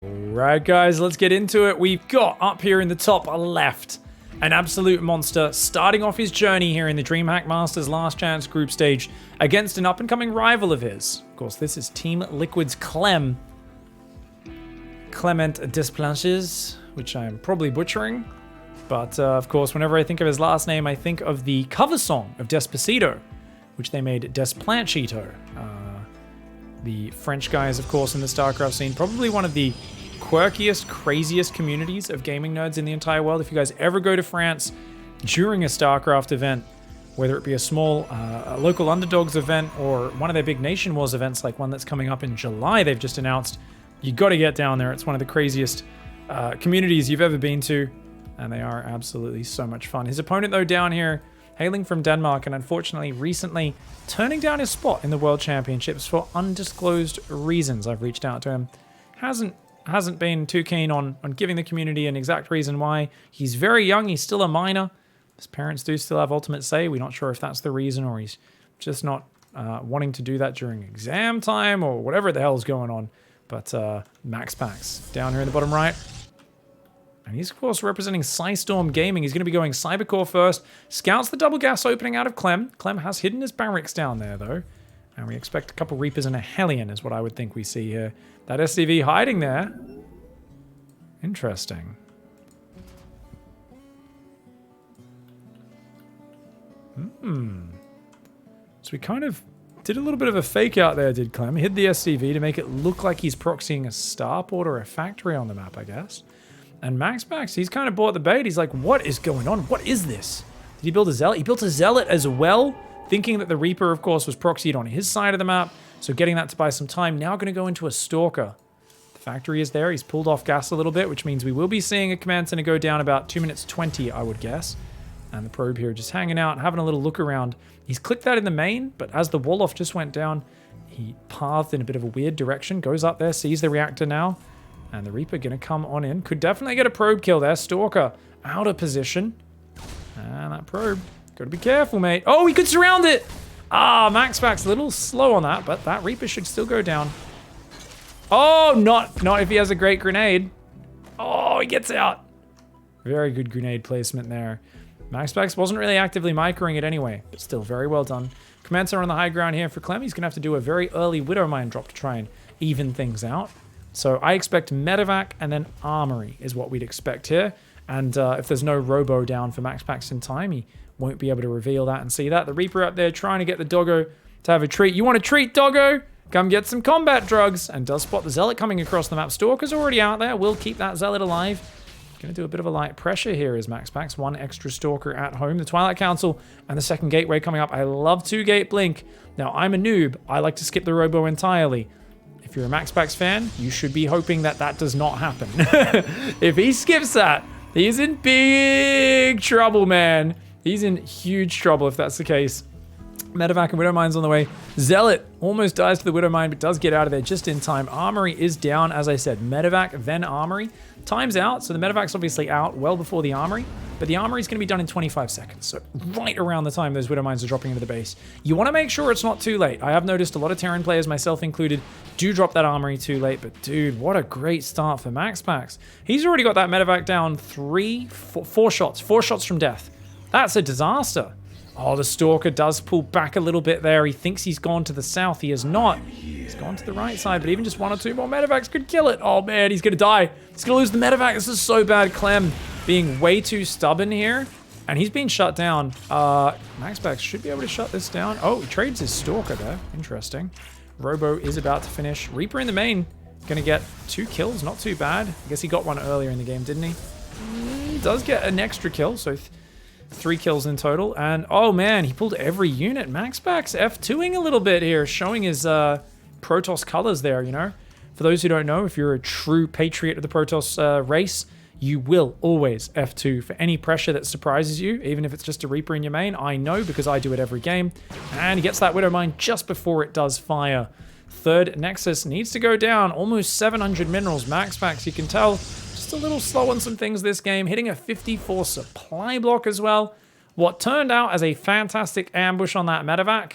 Right, guys, let's get into it. We've got up here in the top left an absolute monster starting off his journey here in the DreamHack Masters Last Chance group stage against an up-and-coming rival of his. Of course, this is Team Liquid's Clem. Clement Desplanches, which I'm probably butchering. But, of course, whenever I think of his last name, I think of the cover song of Despacito, which they made Desplanchito. The French guys, of course, in the StarCraft scene. Probably one of the quirkiest, craziest communities of gaming nerds in the entire world. If you guys ever go to France during a StarCraft event, whether it be a small local underdogs event or one of their big Nation Wars events like one that's coming up in July they've just announced, you got to get down there. It's one of the craziest communities you've ever been to, and they are absolutely so much fun. His opponent, though, down here, hailing from Denmark and unfortunately recently turning down his spot in the World Championships for undisclosed reasons. I've reached out to him. Hasn't been too keen on giving the community an exact reason why. He's very young. He's still a minor. His parents do still have ultimate say. We're not sure if that's the reason or he's just not wanting to do that during exam time or whatever the hell's going on. But MAXPAX'S down here in the bottom right. And he's, of course, representing Psystorm Gaming. He's going to be going Cybercore first. Scouts the double gas opening out of Clem. Clem has hidden his barracks down there, though. And we expect a couple Reapers and a Hellion is what I would think we see here. That SCV hiding there. Interesting. So we kind of did a little bit of a fake out there, did Clem. Hid the SCV to make it look like he's proxying a starport or a factory on the map, I guess. And MAXPAX'S, he's kind of bought the bait. He's like, what is going on? What is this? Did he build a Zealot? He built a Zealot as well, thinking that the Reaper, of course, was proxied on his side of the map. So getting that to buy some time. Now going to go into a Stalker. The factory is there. He's pulled off gas a little bit, which means we will be seeing a command center go down about 2 minutes 20, I would guess. And the probe here just hanging out, having a little look around. He's clicked that in the main, but as the Wolof just went down, he pathed in a bit of a weird direction. Goes up there, sees the reactor now. And the Reaper going to come on in. Could definitely get a probe kill there. Stalker out of position. And that probe. Got to be careful, mate. Oh, he could surround it. Ah, MAXPAX'S a little slow on that, but that Reaper should still go down. Oh, not if he has a great grenade. Oh, he gets out. Very good grenade placement there. MAXPAX'S wasn't really actively microing it anyway, but still very well done. Command center on the high ground here for Clem. He's going to have to do a very early Widow Mine drop to try and even things out. So I expect Medevac and then Armory is what we'd expect here. And if there's no Robo down for MAXPAX'S in time, he won't be able to reveal that and see that. The Reaper up there trying to get the Doggo to have a treat. You want a treat, Doggo? Come get some combat drugs. And does spot the Zealot coming across the map. Stalker's already out there. We'll keep that Zealot alive. Going to do a bit of a light pressure here as MAXPAX'S. One extra Stalker at home. The Twilight Council and the second Gateway coming up. I love 2-gate blink. Now, I'm a noob. I like to skip the Robo entirely. If you're a MAXPAX'S fan, you should be hoping that that does not happen. If he skips that, he's in big trouble, man. He's in huge trouble if that's the case. Medevac and Widow Mine's on the way. Zealot almost dies to the Widow Mine, but does get out of there just in time. Armory is down, as I said. Medevac, then Armory. Time's out, so the Medevac's obviously out well before the Armory, but the Armory's going to be done in 25 seconds, so right around the time those Widow Mines are dropping into the base. You want to make sure it's not too late. I have noticed a lot of Terran players, myself included, do drop that Armory too late, but dude, what a great start for MAXPAX'S. He's already got that Medevac down four shots from death. That's a disaster. Oh, the Stalker does pull back a little bit there. He thinks he's gone to the south. He has not. He's gone to the right side, but even just one or two more Medevacs could kill it. Oh, man, he's going to die. He's going to lose the Medevac. This is so bad. Clem being way too stubborn here, and he's being shut down. MAXPAX'S should be able to shut this down. Oh, he trades his Stalker there. Interesting. Robo is about to finish. Reaper in the main. Going to get 2 kills. Not too bad. I guess he got one earlier in the game, didn't he? Does get an extra kill, so 3 kills in total. And, oh man, he pulled every unit. MAXPAX'S F2ing a little bit here, showing his Protoss colors there, you know. For those who don't know, if you're a true patriot of the Protoss race, you will always F2 for any pressure that surprises you, even if it's just a Reaper in your main. I know because I do it every game. And he gets that Widow Mine just before it does fire. Third Nexus needs to go down. Almost 700 minerals. MAXPAX'S, you can tell, just a little slow on some things this game. Hitting a 54 supply block as well. What turned out as a fantastic ambush on that Medevac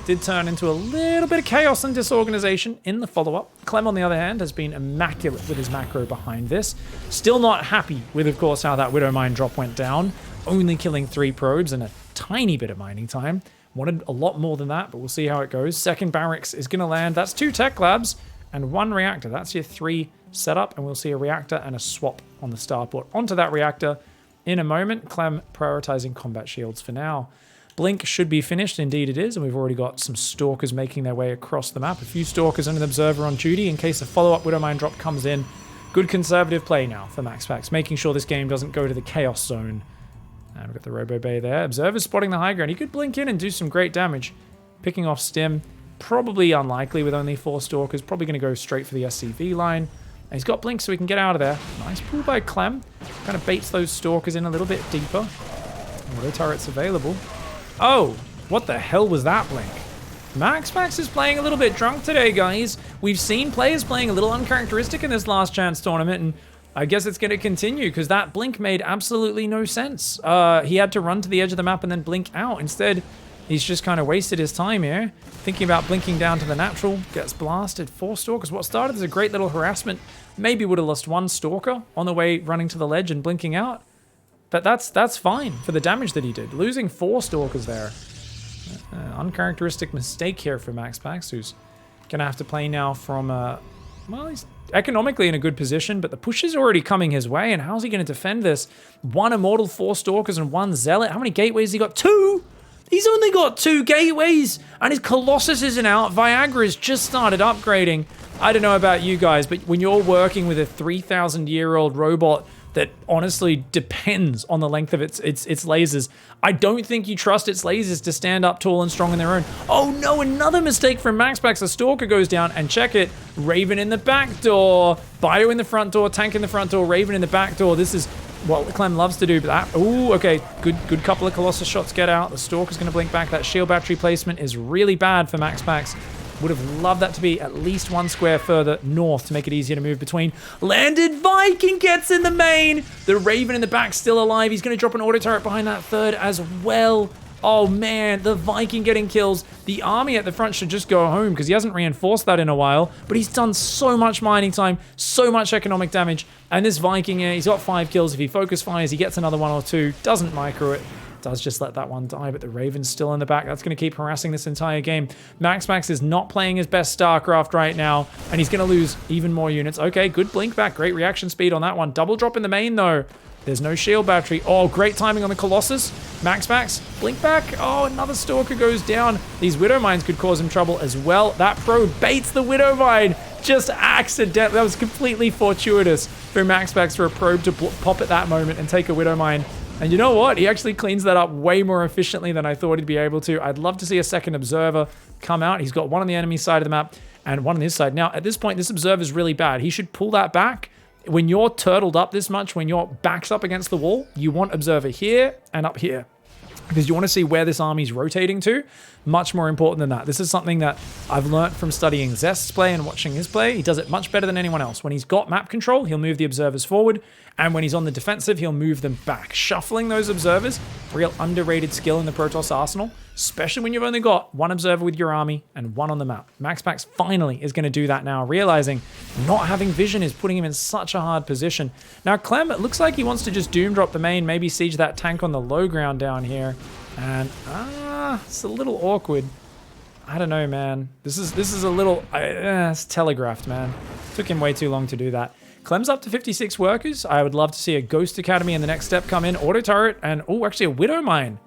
did turn into a little bit of chaos and disorganization in the follow-up. Clem, on the other hand, has been immaculate with his macro behind this. Still not happy with, of course, how that Widow Mine drop went down. Only killing 3 probes and a tiny bit of mining time. Wanted a lot more than that, but we'll see how it goes. Second barracks is going to land. That's 2 tech labs and 1 reactor. That's your 3 setup, and we'll see a reactor and a swap on the starport onto that reactor in a moment. Clem prioritizing combat shields for now. Blink should be finished. Indeed it is, and we've already got some stalkers making their way across the map. A few stalkers and an observer on duty in case a follow-up Widow Mine drop comes in. Good conservative play now for MAXPAX'S, making sure this game doesn't go to the chaos zone. And we've got the Robo Bay there. Observer's spotting the high ground. He could blink in and do some great damage. Picking off Stim, probably unlikely with only 4 stalkers. Probably going to go straight for the SCV line. And he's got blink so he can get out of there. Nice pull by Clem. Kind of baits those stalkers in a little bit deeper. Auto turrets available. Oh, what the hell was that blink? MAXPAX'S is playing a little bit drunk today, guys. We've seen players playing a little uncharacteristic in this last chance tournament, and I guess it's going to continue because that blink made absolutely no sense. He had to run to the edge of the map and then blink out. Instead, he's just kind of wasted his time here. Thinking about blinking down to the natural, gets blasted. 4 stalkers. What started as a great little harassment maybe would have lost 1 stalker on the way running to the ledge and blinking out. But that's fine for the damage that he did. Losing 4 stalkers there. Uncharacteristic mistake here for MAXPAX'S, who's going to have to play now from, well, he's economically in a good position, but the push is already coming his way, and how's he going to defend this? 1 Immortal, 4 Stalkers, and 1 Zealot. How many gateways has he got? 2! He's only got 2 gateways, and his Colossus isn't out. Viagra's just started upgrading. I don't know about you guys, but when you're working with a 3,000-year-old robot that honestly depends on the length of its lasers, I don't think you trust its lasers to stand up tall and strong on their own. Oh no, another mistake from MAXPAX'S. A Stalker goes down, and check it. Raven in the back door. Bio in the front door, Tank in the front door, Raven in the back door. This is what Clem loves to do, but that, ooh, okay, good couple of Colossus shots get out. The Stalker's gonna blink back. That shield battery placement is really bad for MAXPAX'S. Would have loved that to be at least 1 square further north to make it easier to move between. Landed Viking gets in the main. The Raven in the back still alive. He's going to drop an auto turret behind that 3rd as well. Oh man, the Viking getting kills. The army at the front should just go home because he hasn't reinforced that in a while. But he's done so much mining time, so much economic damage. And this Viking here, he's got 5 kills. If he focus fires, he gets another 1 or 2. Doesn't micro it. Does just let that one die, but the Raven's still in the back. That's going to keep harassing this entire game. MAXPAX'S is not playing his best StarCraft right now, and he's going to lose even more units. Okay, good blink back. Great reaction speed on that one. Double drop in the main, though. There's no shield battery. Oh, great timing on the Colossus. MAXPAX'S, blink back. Oh, another Stalker goes down. These Widow Mines could cause him trouble as well. That probe baits the Widow Mine. Just accidentally. That was completely fortuitous for MAXPAX'S for a probe to pop at that moment and take a Widow Mine. And you know what? He actually cleans that up way more efficiently than I thought he'd be able to. I'd love to see a second observer come out. He's got 1 on the enemy side of the map and 1 on his side. Now, at this point, this observer is really bad. He should pull that back. When you're turtled up this much, when your back's up against the wall, you want observer here and up here. Because you want to see where this army's rotating to. Much more important than that. This is something that I've learned from studying Zest's play and watching his play. He does it much better than anyone else. When he's got map control, he'll move the observers forward. And when he's on the defensive, he'll move them back. Shuffling those observers, real underrated skill in the Protoss arsenal, especially when you've only got 1 observer with your army and 1 on the map. MAXPAX'S finally is going to do that now, realizing not having vision is putting him in such a hard position. Now, Clem, it looks like he wants to just doom drop the main, maybe siege that tank on the low ground down here. And, it's a little awkward. I don't know, man. This is a little, it's telegraphed, man. Took him way too long to do that. Clem's up to 56 workers. I would love to see a Ghost Academy in the next step come in. Auto turret and, oh, actually a Widow Mine.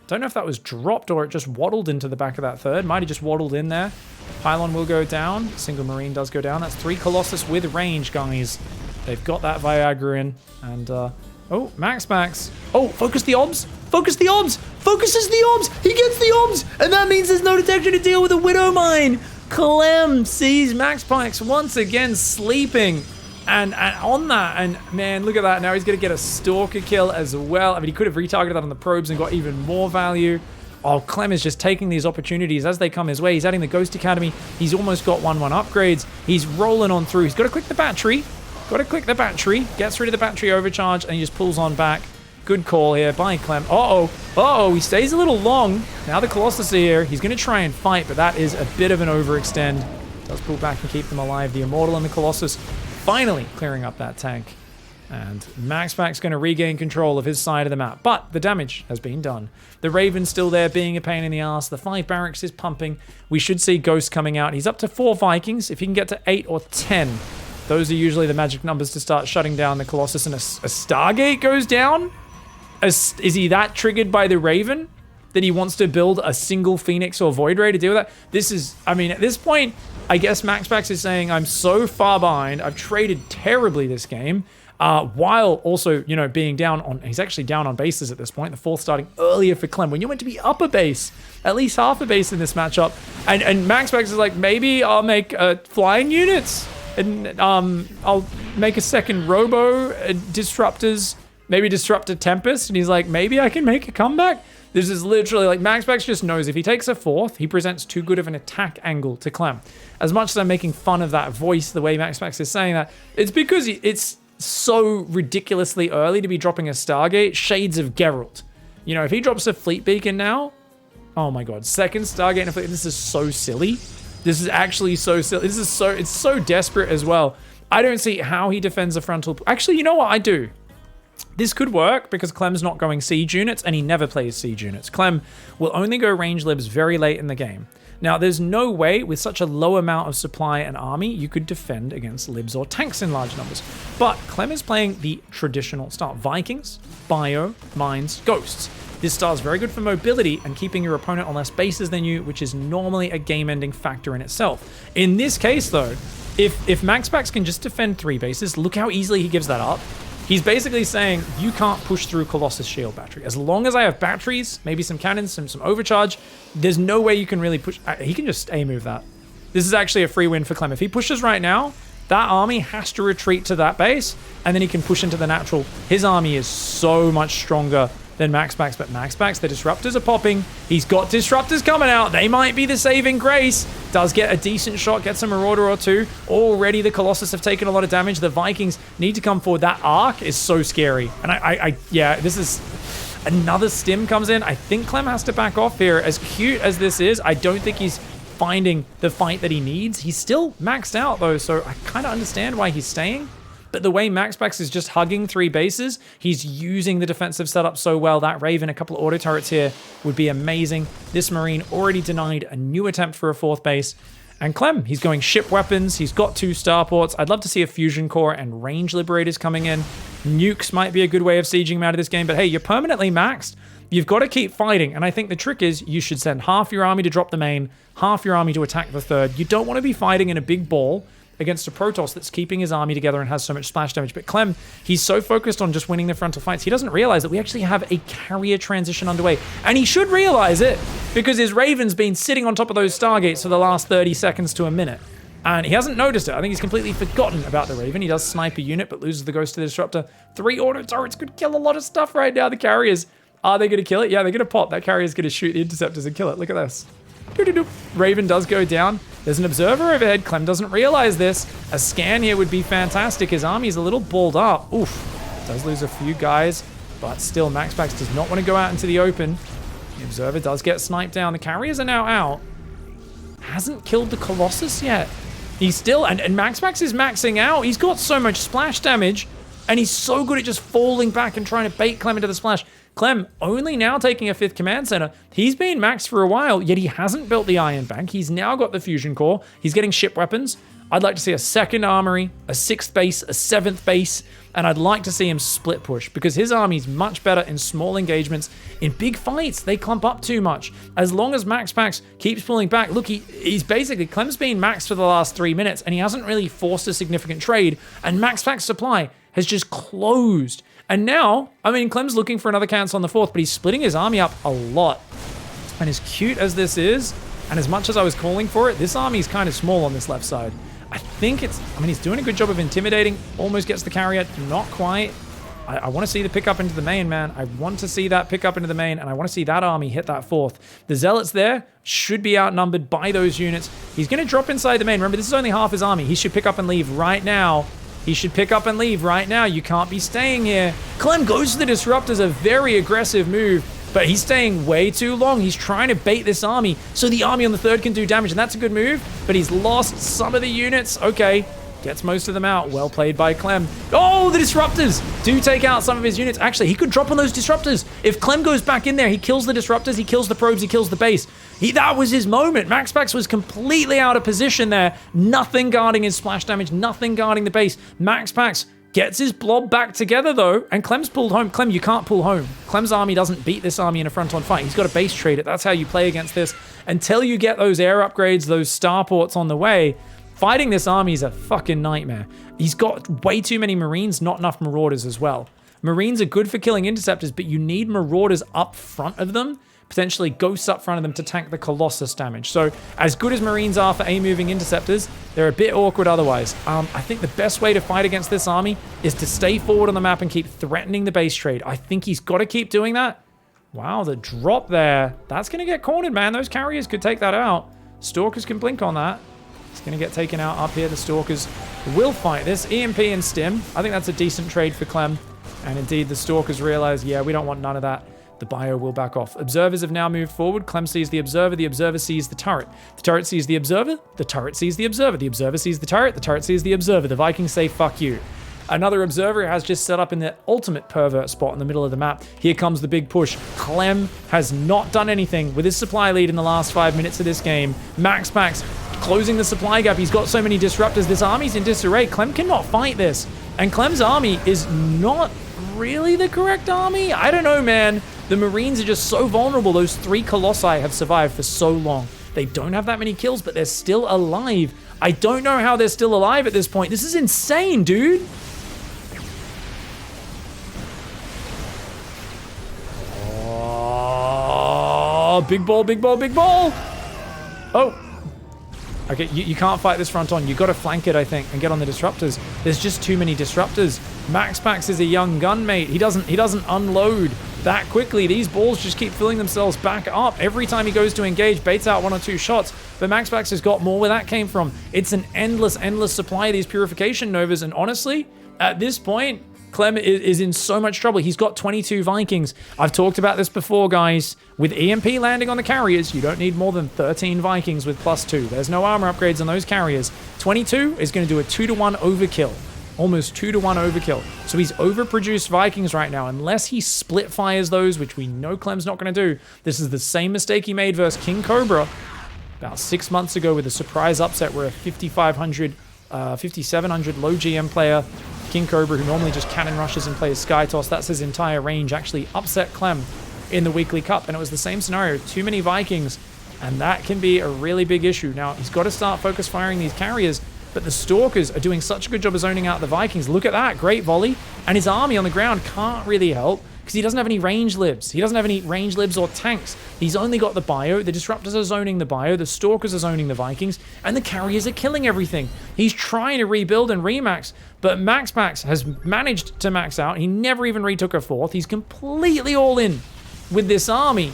Don't know if that was dropped or it just waddled into the back of that 3rd. Might have just waddled in there. Pylon will go down. Single Marine does go down. That's 3 Colossus with range, guys. They've got that Viagra in. And, oh, MAXPAX'S. Oh, focus the obs. Focus the obs. Focuses the obs. He gets the obs. And that means there's no detection to deal with a Widow Mine. Clem sees MAXPAX'S once again sleeping. And on that, and man, look at that. Now he's going to get a Stalker kill as well. I mean, he could have retargeted that on the probes and got even more value. Oh, Clem is just taking these opportunities as they come his way. He's adding the Ghost Academy. He's almost got 1-1 upgrades. He's rolling on through. He's got to click the battery. Got to click the battery. Gets rid of the battery overcharge, and he just pulls on back. Good call here by Clem. He stays a little long. Now the Colossus are here. He's going to try and fight, but that is a bit of an overextend. Does pull back and keep them alive. The Immortal and the Colossus finally clearing up that tank. And MAXPAX'S going to regain control of his side of the map. But the damage has been done. The Raven's still there being a pain in the ass. The 5 barracks is pumping. We should see Ghost coming out. He's up to 4 Vikings. If he can get to 8 or 10, those are usually the magic numbers to start shutting down the Colossus. And a Stargate goes down? Is he that triggered by the Raven that he wants to build a single Phoenix or Void Ray to deal with that? This is, I mean, at this point, I guess MAXPAX'S is saying, I'm so far behind. I've traded terribly this game, while also, you know, being down on, he's actually down on bases at this point. The 4th starting earlier for Clem. When you're meant to be up a base, at least half a base in this matchup. And MAXPAX'S is like, maybe I'll make flying units and I'll make a second Robo Disruptors, maybe Disruptor Tempest. And he's like, maybe I can make a comeback. This is literally like MAXPAX'S just knows if he takes a 4th, he presents too good of an attack angle to Clem. As much as I'm making fun of that voice, the way MAXPAX'S is saying that, it's because it's so ridiculously early to be dropping a Stargate. Shades of Geralt. You know, if he drops a Fleet Beacon now, oh my god, second Stargate and a Fleet, this is so silly. This is actually so silly. This is it's so desperate as well. I don't see how he defends a frontal. Actually, you know what? I do. This could work because Clem's not going siege units and he never plays siege units. Clem will only go range libs very late in the game. Now, there's no way with such a low amount of supply and army you could defend against libs or tanks in large numbers. But Clem is playing the traditional style. Vikings, Bio, Mines, Ghosts. This style is very good for mobility and keeping your opponent on less bases than you, which is normally a game-ending factor in itself. In this case, though, if MAXPAX'S can just defend 3 bases, look how easily he gives that up. He's basically saying, you can't push through Colossus Shield Battery. As long as I have batteries, maybe some cannons, some overcharge, there's no way you can really push. He can just A-move that. This is actually a free win for Clem. If he pushes right now, that army has to retreat to that base, and then he can push into the natural. His army is so much stronger than MAXPAX'S, but MAXPAX'S, the disruptors are popping. He's got disruptors coming out. They might be the saving grace. Does get a decent shot, gets a Marauder or 2. Already the Colossus have taken a lot of damage. The Vikings need to come forward. That arc is so scary. And yeah, this is another stim comes in. I think Clem has to back off here. As cute as this is, I don't think he's finding the fight that he needs. He's still maxed out though, so I kind of understand why he's staying. But the way MAXPAX'S is just hugging 3 bases, he's using the defensive setup so well. That Raven, a couple of auto turrets here would be amazing. This Marine already denied a new attempt for a 4th base. And Clem, he's going ship weapons. He's got 2 starports. I'd love to see a fusion core and range liberators coming in. Nukes might be a good way of sieging him out of this game. But hey, you're permanently maxed. You've got to keep fighting. And I think the trick is you should send half your army to drop the main, half your army to attack the 3rd. You don't want to be fighting in a big ball against a Protoss that's keeping his army together and has so much splash damage. But Clem, he's so focused on just winning the frontal fights, he doesn't realize that we actually have a carrier transition underway. And he should realize it, because his Raven's been sitting on top of those Stargates for the last 30 seconds to a minute. And he hasn't noticed it. I think he's completely forgotten about the Raven. He does snipe a unit, but loses the Ghost to the Disruptor. 3 auto turrets could kill a lot of stuff right now. The carriers, are they going to kill it? Yeah, they're going to pop. That carrier's going to shoot the interceptors and kill it. Look at this. Raven does go down. There's an observer overhead. Clem doesn't realize this. A scan here would be fantastic. His army is a little balled up. Oof. Does lose a few guys, but still MAXPAX'S does not want to go out into the open. The observer does get sniped down. The carriers are now out. Hasn't killed the Colossus yet. He's still, and MAXPAX'S is maxing out. He's got so much splash damage, and he's so good at just falling back and trying to bait Clem into the splash. Clem only now taking a 5th command center. He's been maxed for a while, yet he hasn't built the Iron Bank. He's now got the fusion core. He's getting ship weapons. I'd like to see a 2nd armory, a 6th base, a 7th base, and I'd like to see him split push, because his army's much better in small engagements. In big fights, they clump up too much. As long as MAXPAX'S keeps pulling back, look, he's basically, Clem's been maxed for the last 3 minutes, and he hasn't really forced a significant trade, and MAXPAX'S supply has just closed. And now, I mean, Clem's looking for another cancel on the 4th, but he's splitting his army up a lot. And as cute as this is, and as much as I was calling for it, this army is kind of small on this left side. I think it's, I mean, he's doing a good job of intimidating, almost gets the carrier, not quite. I want to see the pickup into the main, man. I want to see that pick up into the main, and I want to see that army hit that 4th. The Zealots there should be outnumbered by those units. He's going to drop inside the main. Remember, this is only half his army. He should pick up and leave right now. He should pick up and leave right now. You can't be staying here. Clem goes to the Disruptors, a very aggressive move, but he's staying way too long. He's trying to bait this army so the army on the third can do damage, and that's a good move, but he's lost some of the units. Okay, gets most of them out. Well played by Clem. Oh, the Disruptors do take out some of his units. Actually, he could drop on those Disruptors. If Clem goes back in there, he kills the Disruptors, he kills the probes, he kills the base. That was his moment. MAXPAX was completely out of position there. Nothing guarding his splash damage, nothing guarding the base. MAXPAX gets his blob back together though, and Clem's pulled home. Clem, you can't pull home. Clem's army doesn't beat this army in a front-on fight. He's got to base trade it. That's how you play against this. Until you get those air upgrades, those starports on the way, fighting this army is a fucking nightmare. He's got way too many Marines, not enough Marauders as well. Marines are good for killing interceptors, but you need Marauders up front of them, potentially Ghosts up front of them to tank the Colossus damage. So as good as Marines are for A-moving interceptors, they're a bit awkward otherwise. I think the best way to fight against this army is to stay forward on the map and keep threatening the base trade. I think he's got to keep doing that. Wow, the drop there. That's going to get cornered, man. Those carriers could take that out. Stalkers can blink on that. It's going to get taken out up here. The Stalkers will fight this. EMP and Stim. I think that's a decent trade for Clem. And indeed, the Stalkers realize, yeah, we don't want none of that. The bio will back off. Observers have now moved forward. Clem sees the observer sees the turret. The turret sees the observer sees the observer sees the turret sees the observer. The Vikings say, fuck you. Another observer has just set up in the ultimate pervert spot in the middle of the map. Here comes the big push. Clem has not done anything with his supply lead in the last 5 minutes of this game. MAXPAX closing the supply gap. He's got so many disruptors. This army's in disarray. Clem cannot fight this. And Clem's army is not really the correct army. I don't know, man. The Marines are just so vulnerable. Those 3 Colossi have survived for so long. They don't have that many kills, but they're still alive. I don't know how they're still alive at this point. This is insane, dude. Oh, big ball, big ball, big ball. Oh. Okay, you can't fight this front on. You got to flank it, I think, and get on the disruptors. There's just too many disruptors. MAXPAX is a young gunmate. He doesn't unload that quickly. These balls just keep filling themselves back up. Every time he goes to engage, baits out 1 or 2 shots. But MAXPAX has got more where that came from. It's an endless supply of these Purification Novas. And honestly, at this point, Clem is in so much trouble. He's got 22 Vikings. I've talked about this before, guys. With EMP landing on the carriers, you don't need more than 13 Vikings with +2. There's no armor upgrades on those carriers. 22 is going to do a 2-to-1 overkill. Almost 2-to-1 overkill. So he's overproduced Vikings right now. Unless he split fires those, which we know Clem's not going to do. This is the same mistake he made versus King Cobra about 6 months ago with a surprise upset where a 5,700 low GM player, King Cobra, who normally just cannon rushes and plays Sky Toss, that's his entire range, actually upset Clem in the Weekly Cup. And it was the same scenario. Too many Vikings. And that can be a really big issue. Now, he's got to start focus firing these carriers. But the Stalkers are doing such a good job of zoning out the Vikings. Look at that. Great volley. And his army on the ground can't really help because he doesn't have any range libs. He doesn't have any range libs or tanks. He's only got the bio. The Disruptors are zoning the bio. The Stalkers are zoning the Vikings. And the carriers are killing everything. He's trying to rebuild and remax. But MAXPAX has managed to max out. He never even retook a 4th. He's completely all in with this army.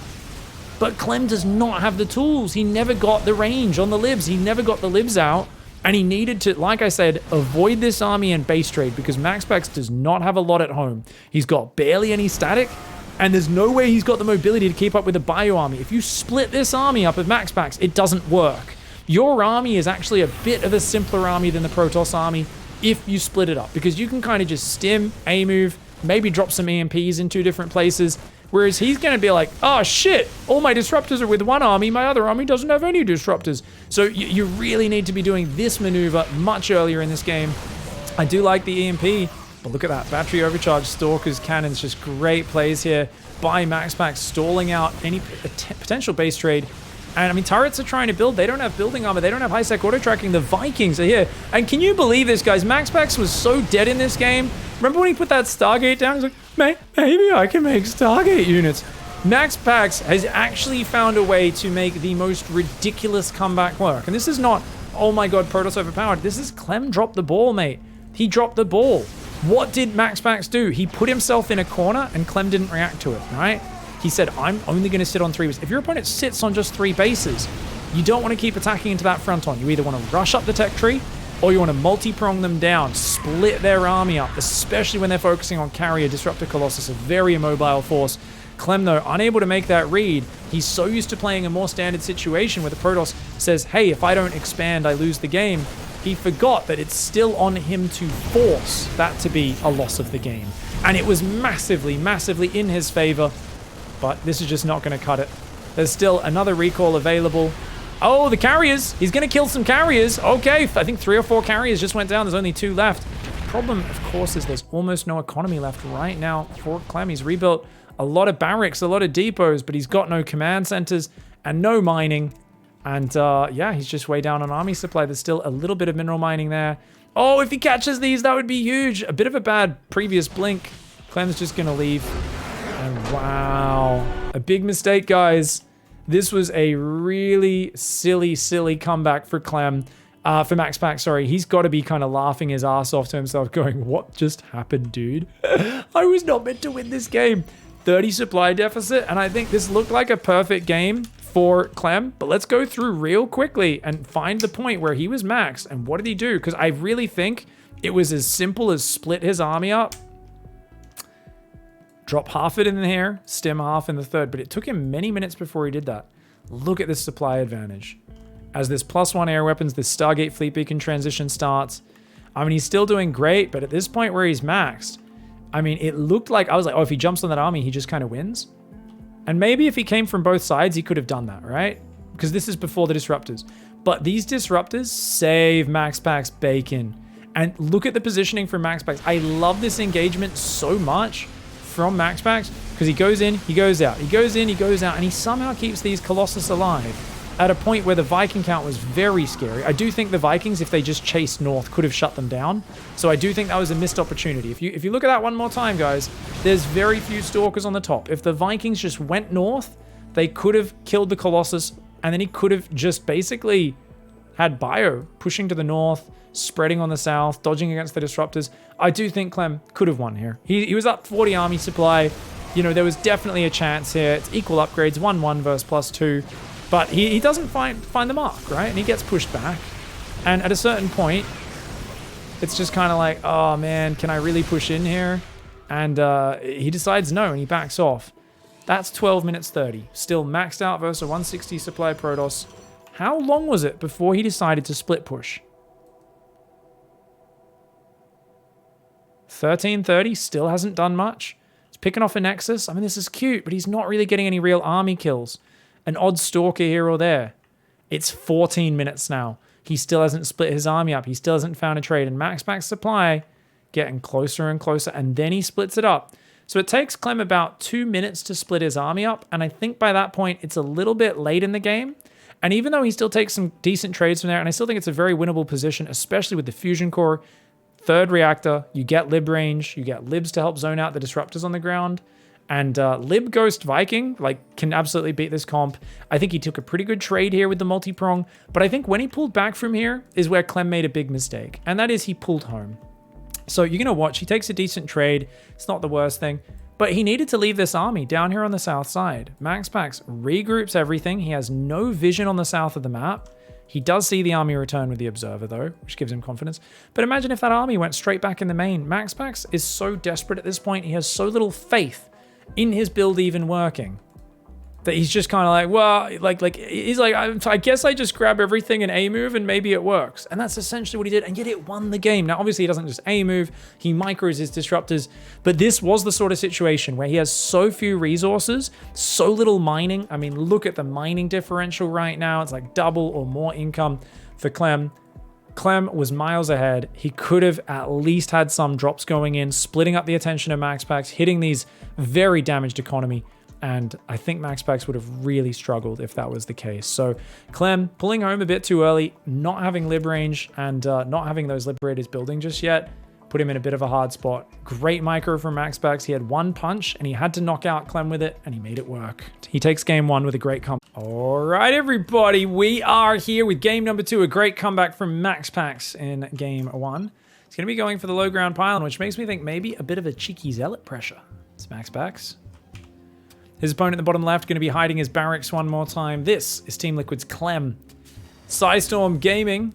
But Clem does not have the tools. He never got the range on the libs. He never got the libs out. And he needed to, like I said, avoid this army and base trade because MAXPAX does not have a lot at home. He's got barely any static, and there's no way he's got the mobility to keep up with the bio army. If you split this army up of MAXPAX, it doesn't work. Your army is actually a bit of a simpler army than the Protoss army if you split it up because you can kind of just stim, A-move, maybe drop some EMPs in 2 different places. Whereas he's going to be like, oh shit, all my disruptors are with one army, my other army doesn't have any disruptors. So you really need to be doing this maneuver much earlier in this game. I do like the EMP, but look at that. Battery overcharge, Stalkers, Cannons, just great plays here by MAXPAX, stalling out any potential base trade. And I mean, turrets are trying to build. They don't have building armor. They don't have high-sec auto-tracking. The Vikings are here. And can you believe this, guys? MAXPAX was so dead in this game. Remember when he put that Stargate down? He's like, maybe I can make Stargate units. MAXPAX has actually found a way to make the most ridiculous comeback work. And this is not, oh my god, Protoss overpowered. This is Clem dropped the ball, mate. He dropped the ball. What did MAXPAX do? He put himself in a corner and Clem didn't react to it, right? He said, I'm only going to sit on 3 bases. If your opponent sits on just 3 bases, you don't want to keep attacking into that front on. You either want to rush up the tech tree or you want to multi-prong them down, split their army up, especially when they're focusing on carrier. Disruptor Colossus, a very immobile force. Clem, though, unable to make that read. He's so used to playing a more standard situation where the Protoss says, hey, if I don't expand, I lose the game. He forgot that it's still on him to force that to be a loss of the game. And it was massively, massively in his favor. But this is just not going to cut it. There's still another recall available. Oh, the carriers. He's going to kill some carriers. Okay, I think 3 or 4 carriers just went down. There's only 2 left. Problem, of course, is there's almost no economy left right now for Clem. He's rebuilt a lot of barracks, a lot of depots, but he's got no command centers and no mining. And yeah, he's just way down on army supply. There's still a little bit of mineral mining there. Oh, if he catches these, that would be huge. A bit of a bad previous blink. Clem's just going to leave. And wow, a big mistake, guys. This was a really silly comeback for Clem. For MAXPAX, sorry. He's got to be kind of laughing his ass off to himself going, what just happened, dude? I was not meant to win this game. 30 supply deficit, and I think this looked like a perfect game for Clem, but let's go through real quickly and find the point where he was maxed, and what did he do? Because I really think it was as simple as split his army up, drop half it in here, stem half in the third, but it took him many minutes before he did that. Look at this supply advantage. As this +1 air weapons, this Stargate Fleet Beacon transition starts, I mean, he's still doing great, but at this point where he's maxed, I mean, it looked like, I was like, oh, if he jumps on that army, he just kind of wins. And maybe if he came from both sides, he could have done that, right? Because this is before the disruptors. But these disruptors save MAXPAX'S bacon. And look at the positioning from MAXPAX. I love this engagement so much from MAXPAX because he goes in, he goes out. He goes in, he goes out, and he somehow keeps these Colossus alive at a point where the Viking count was very scary. I do think the Vikings, if they just chased north, could have shut them down. So I do think that was a missed opportunity. If you look at that one more time, guys, there's very few Stalkers on the top. If the Vikings just went north, they could have killed the Colossus, and then he could have just basically had Bio pushing to the north, spreading on the south, dodging against the disruptors. I do think Clem could have won here. He was up 40 army supply. You know, there was definitely a chance here. It's equal upgrades, 1-1 versus +2. But he doesn't find the mark, right? And he gets pushed back. And at a certain point, it's just kind of like, oh man, can I really push in here? And he decides no, and he backs off. That's 12 minutes 30. Still maxed out versus a 160 supply Protoss. How long was it before he decided to split push? 13:30, still hasn't done much. He's picking off a Nexus. I mean, this is cute, but he's not really getting any real army kills. An odd Stalker here or there. It's 14 minutes now. He still hasn't split his army up. He still hasn't found a trade. And MAXPAX'S supply getting closer and closer. And then he splits it up. So it takes Clem about 2 minutes to split his army up. And I think by that point, it's a little bit late in the game. And even though he still takes some decent trades from there, and I still think it's a very winnable position, especially with the fusion core, third reactor, you get lib range, you get libs to help zone out the disruptors on the ground. And Lib Ghost Viking, like, can absolutely beat this comp. I think he took a pretty good trade here with the multi-prong. But I think when he pulled back from here is where Clem made a big mistake. And that is he pulled home. So you're going to watch. He takes a decent trade. It's not the worst thing. But he needed to leave this army down here on the south side. MAXPAX regroups everything. He has no vision on the south of the map. He does see the army return with the Observer, though, which gives him confidence. But imagine if that army went straight back in the main. MAXPAX is so desperate at this point. He has so little faith in his build even working that he's just kind of like, well, he's like, I guess I just grab everything in A move and maybe it works. And that's essentially what he did, and yet it won the game. Now, obviously, he doesn't just A move, he micros his disruptors, but this was the sort of situation where he has so few resources, so little mining. I mean, look at the mining differential right now. It's like double or more income for Clem. Clem was miles ahead. He could have at least had some drops going in, splitting up the attention of MAXPAX, hitting these very damaged economy. And I think MAXPAX would have really struggled if that was the case. So Clem pulling home a bit too early, not having lib range and not having those liberators building just yet, put him in a bit of a hard spot. Great micro from MAXPAX. He had one punch and he had to knock out Clem with it, and he made it work. He takes game one with a great comeback. All right, everybody, we are here with game number 2, a great comeback from MAXPAX in game 1. He's going to be going for the low ground pylon, which makes me think maybe a bit of a cheeky zealot pressure. It's MAXPAX. His opponent in the bottom left going to be hiding his barracks one more time. This is Team Liquid's Clem. Psystorm Gaming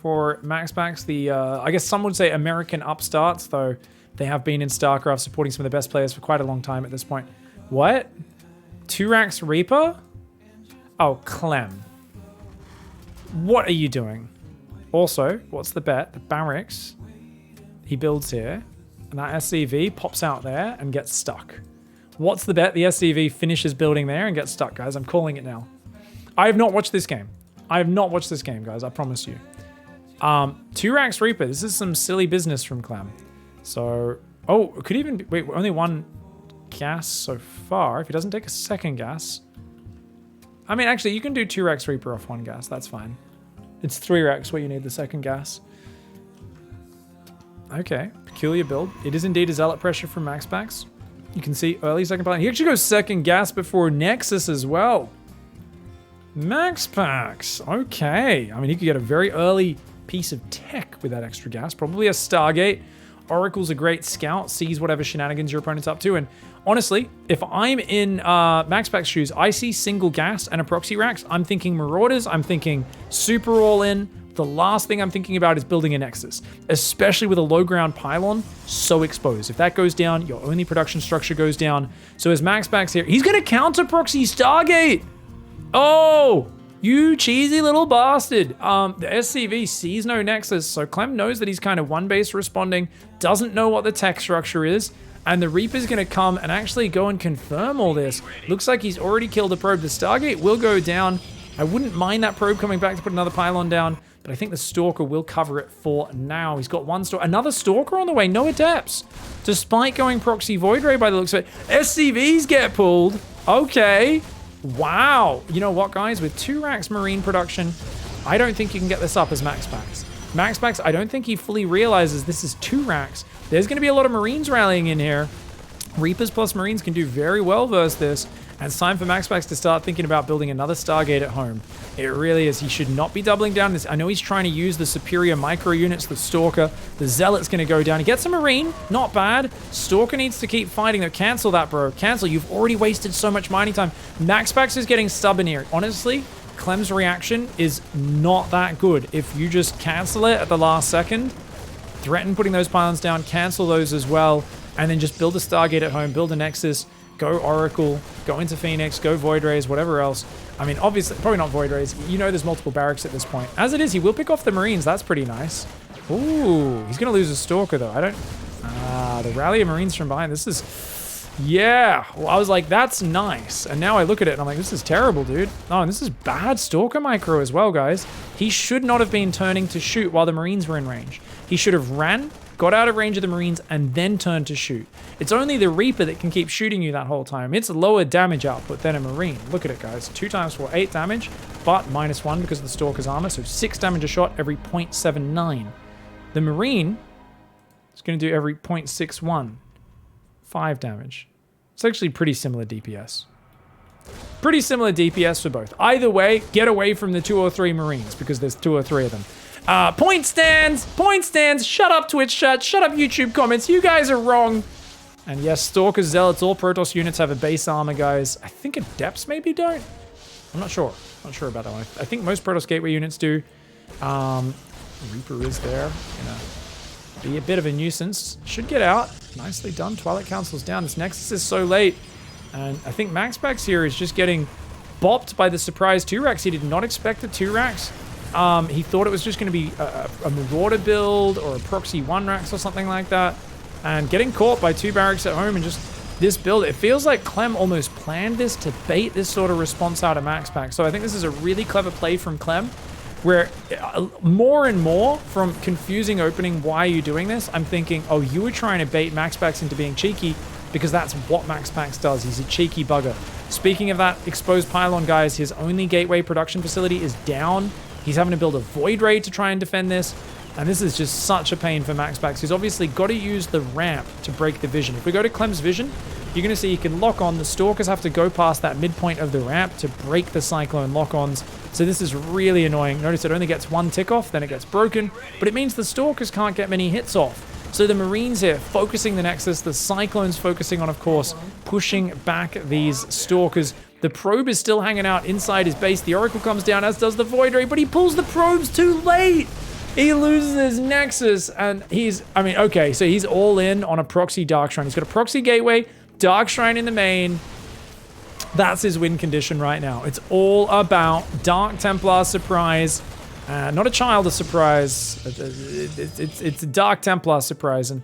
for MAXPAX'S, the, I guess some would say American upstarts, though they have been in StarCraft supporting some of the best players for quite a long time at this point. What? 2 racks Reaper? Oh, Clem. What are you doing? Also, what's the bet? The barracks he builds here, and that SCV pops out there and gets stuck. What's the bet? The SCV finishes building there and gets stuck, guys. I'm calling it now. I have not watched this game. I have not watched this game, guys. I promise you. 2 racks Reaper. This is some silly business from Clem. So, oh, it could even be, wait, only 1 gas so far. If he doesn't take a second gas. I mean, actually, you can do 2 racks Reaper off 1 gas. That's fine. It's 3 racks where you need the second gas. Okay, peculiar build. It is indeed a zealot pressure from MAXPAX'S. You can see early second pylon. He actually goes second gas before Nexus as well. MAXPAX'S, okay. I mean, he could get a very early piece of tech with that extra gas. Probably a Stargate. Oracle's a great scout, sees whatever shenanigans your opponent's up to. And honestly, if I'm in MAXPAX'S shoes, I see single gas and a proxy racks. I'm thinking Marauders. I'm thinking super all in. The last thing I'm thinking about is building a Nexus, especially with a low ground pylon so exposed. If that goes down, your only production structure goes down. So as MAXPAX'S here, he's going to counter proxy Stargate. Oh, you cheesy little bastard. The SCV sees no Nexus, so Clem knows that he's kind of one base responding, doesn't know what the tech structure is, and the Reaper's going to come and actually go and confirm all this. Looks like he's already killed the probe. The Stargate will go down. I wouldn't mind that probe coming back to put another pylon down, but I think the Stalker will cover it for now. He's got 1 Stalker. Another Stalker on the way. No Adepts. Despite going proxy Void Ray by the looks of it. SCVs get pulled. Okay. Wow. You know what, guys? With 2 racks Marine production, I don't think you can get this up as MAXPAX'S. MAXPAX'S, I don't think he fully realizes this is 2 racks. There's going to be a lot of Marines rallying in here. Reapers plus Marines can do very well versus this. And it's time for MAXPAX'S to start thinking about building another Stargate at home. It really is. He should not be doubling down this. I know he's trying to use the superior micro units, the Stalker. The Zealot's going to go down. He gets a Marine. Not bad. Stalker needs to keep fighting. Though. Cancel that, bro. Cancel. You've already wasted so much mining time. MAXPAX'S is getting stubborn here. Honestly, Clem's reaction is not that good. If you just cancel it at the last second, threaten putting those pylons down, cancel those as well, and then just build a Stargate at home, build a Nexus, go Oracle, go into Phoenix, go Void Rays, whatever else. I mean, obviously, probably not Void Rays. You know there's multiple barracks at this point. As it is, he will pick off the Marines. That's pretty nice. Ooh, he's going to lose a Stalker, though. I don't... the rally of Marines from behind. This is... Yeah. Well, I was like, that's nice. And now I look at it and I'm like, this is terrible, dude. Oh, and this is bad Stalker micro as well, guys. He should not have been turning to shoot while the Marines were in range. He should have ran, got out of range of the Marines, and then turned to shoot. It's only the Reaper that can keep shooting you that whole time. It's lower damage output than a Marine. Look at it, guys. 2 times 4, 8 damage, but -1 because of the Stalker's armor, so 6 damage a shot every 0.79. The Marine is going to do every 0.61. 5 damage. It's actually pretty similar DPS. Pretty similar DPS for both. Either way, get away from the 2 or 3 Marines because there's 2 or 3 of them. Point stands! Point stands! Shut up, Twitch chat! Shut up, YouTube comments! You guys are wrong! And yes, Stalkers, Zealots, all Protoss units have a base armor, guys. I think Adepts maybe don't? I'm not sure. Not sure about that one. I think most Protoss Gateway units do. Reaper is there. Gonna be a bit of a nuisance. Should get out. Nicely done. Twilight Council's down. This Nexus is so late. And I think MAXPAX'S here is just getting bopped by the surprise 2 racks. He did not expect the 2 racks. He thought it was just going to be a Marauder build or a Proxy 1 racks or something like that. And getting caught by 2 barracks at home and just this build. It feels like Clem almost planned this to bait this sort of response out of MAXPAX'S. So I think this is a really clever play from Clem, where more and more from confusing opening, why are you doing this? I'm thinking, oh, you were trying to bait MAXPAX'S into being cheeky because that's what MAXPAX'S does. He's a cheeky bugger. Speaking of that exposed pylon, guys, his only gateway production facility is down. He's having to build a Void Ray to try and defend this. And this is just such a pain for MAXPAX'S. He's obviously got to use the ramp to break the vision. If we go to Clem's vision, you're going to see he can lock on. The Stalkers have to go past that midpoint of the ramp to break the Cyclone lock-ons. So this is really annoying. Notice it only gets 1 tick off, then it gets broken. But it means the Stalkers can't get many hits off. So the Marines here focusing the Nexus. The Cyclones focusing on, of course, pushing back these Stalkers. The probe is still hanging out inside his base. The Oracle comes down, as does the Void Ray, but he pulls the probes too late. He loses his Nexus, and I mean, okay, so he's all in on a proxy Dark Shrine. He's got a proxy gateway, Dark Shrine in the main. That's his win condition right now. It's all about Dark Templar surprise. Not a Child of surprise. It's a Dark Templar surprise. And,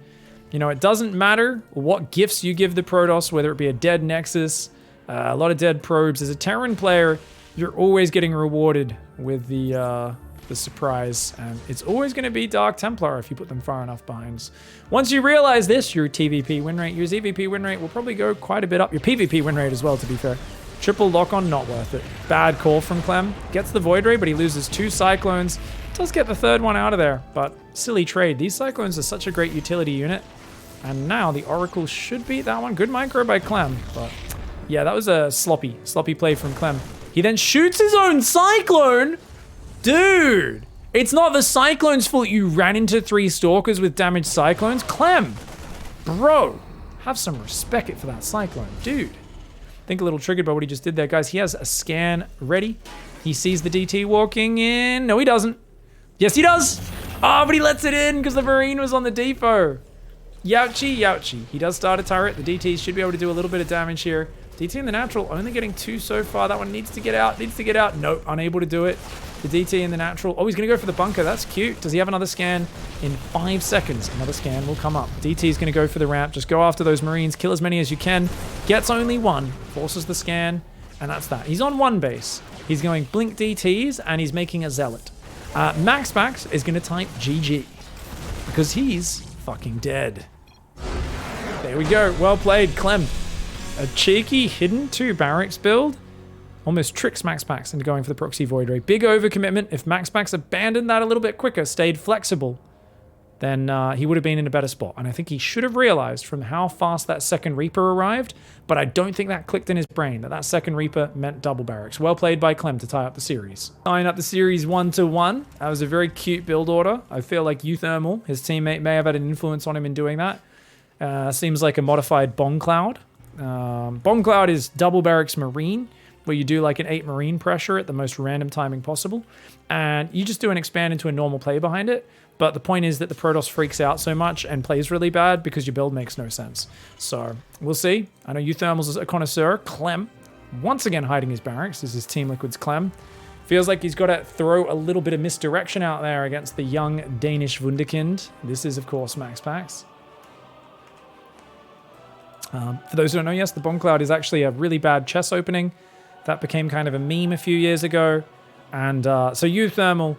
you know, it doesn't matter what gifts you give the Protoss, whether it be a dead Nexus, a lot of dead probes. As a Terran player, you're always getting rewarded with the surprise, and it's always going to be Dark Templar if you put them far enough behind. Once you realize this, your TvP win rate, your ZVP win rate will probably go quite a bit up. Your PvP win rate as well, to be fair. Triple lock-on, not worth it. Bad call from Clem. Gets the Void Ray, but he loses 2 Cyclones. Does get the 3rd one out of there, but silly trade. These Cyclones are such a great utility unit, and now the Oracle should beat that one. Good micro by Clem, but yeah, that was a sloppy play from Clem. He then shoots his own Cyclone. Dude, it's not the Cyclone's fault you ran into 3 Stalkers with damaged Cyclones. Clem, bro, have some respect for that Cyclone. Dude, I think a little triggered by what he just did there, guys. He has a scan ready. He sees the DT walking in. No, he doesn't. Yes, he does. Oh, but he lets it in because the Marine was on the depot. Youchy, youchy. He does start a turret. The DT should be able to do a little bit of damage here. DT in the natural, only getting 2 so far. That one needs to get out, Nope, unable to do it. The DT in the natural. Oh, he's going to go for the bunker. That's cute. Does he have another scan? In 5 seconds, another scan will come up. DT is going to go for the ramp. Just go after those Marines. Kill as many as you can. Gets only 1. Forces the scan. And that's that. He's on 1 base. He's going blink DTs, and he's making a Zealot. MAXPAX'S is going to type GG. Because he's fucking dead. There we go. Well played, Clem. A cheeky hidden 2 barracks build almost tricks MAXPAX'S into going for the proxy Void Ray. Big overcommitment. If MAXPAX'S abandoned that a little bit quicker, stayed flexible, then he would have been in a better spot. And I think he should have realized from how fast that second Reaper arrived, but I don't think that clicked in his brain, that second Reaper meant double barracks. Well played by Clem to tie up the series. Tying up the series 1-1. That was a very cute build order. I feel like Euthermal, his teammate, may have had an influence on him in doing that. Seems like a modified Bomb Cloud. Bomb Cloud is double barracks Marine, where you do like an 8 Marine pressure at the most random timing possible. And you just do an expand into a normal play behind it. But the point is that the Protoss freaks out so much and plays really bad because your build makes no sense. So we'll see. I know Euthermal's a connoisseur. Clem, once again hiding his barracks. This is Team Liquid's Clem. Feels like he's got to throw a little bit of misdirection out there against the young Danish Wunderkind. This is, of course, MAXPAX'S. For those who don't know, yes, the Bomb Cloud is actually a really bad chess opening. That became kind of a meme a few years ago. And so Euthermal,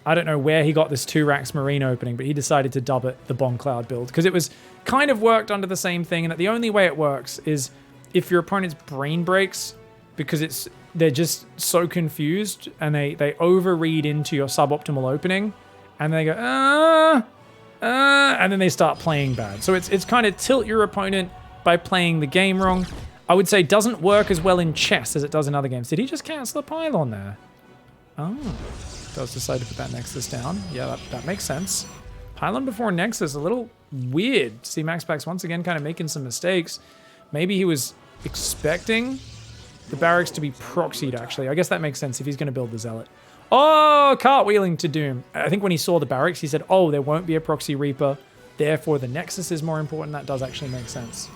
I don't know where he got this 2 racks Marine opening, but he decided to dub it the Bomb Cloud build because it was kind of worked under the same thing. And the only way it works is if your opponent's brain breaks because they're just so confused and they overread into your suboptimal opening and they go, and then they start playing bad. So it's kind of tilt your opponent by playing the game wrong. I would say doesn't work as well in chess as it does in other games. Did he just cancel a pylon there? Oh, does decide to put that Nexus down. Yeah, that makes sense. Pylon before Nexus, a little weird. See MAXPAX'S once again kind of making some mistakes. Maybe he was expecting the barracks to be proxied, actually. I guess that makes sense if he's going to build the Zealot. Oh, cartwheeling to doom. I think when he saw the barracks, he said, oh, there won't be a proxy Reaper. Therefore, the Nexus is more important. That does actually make sense.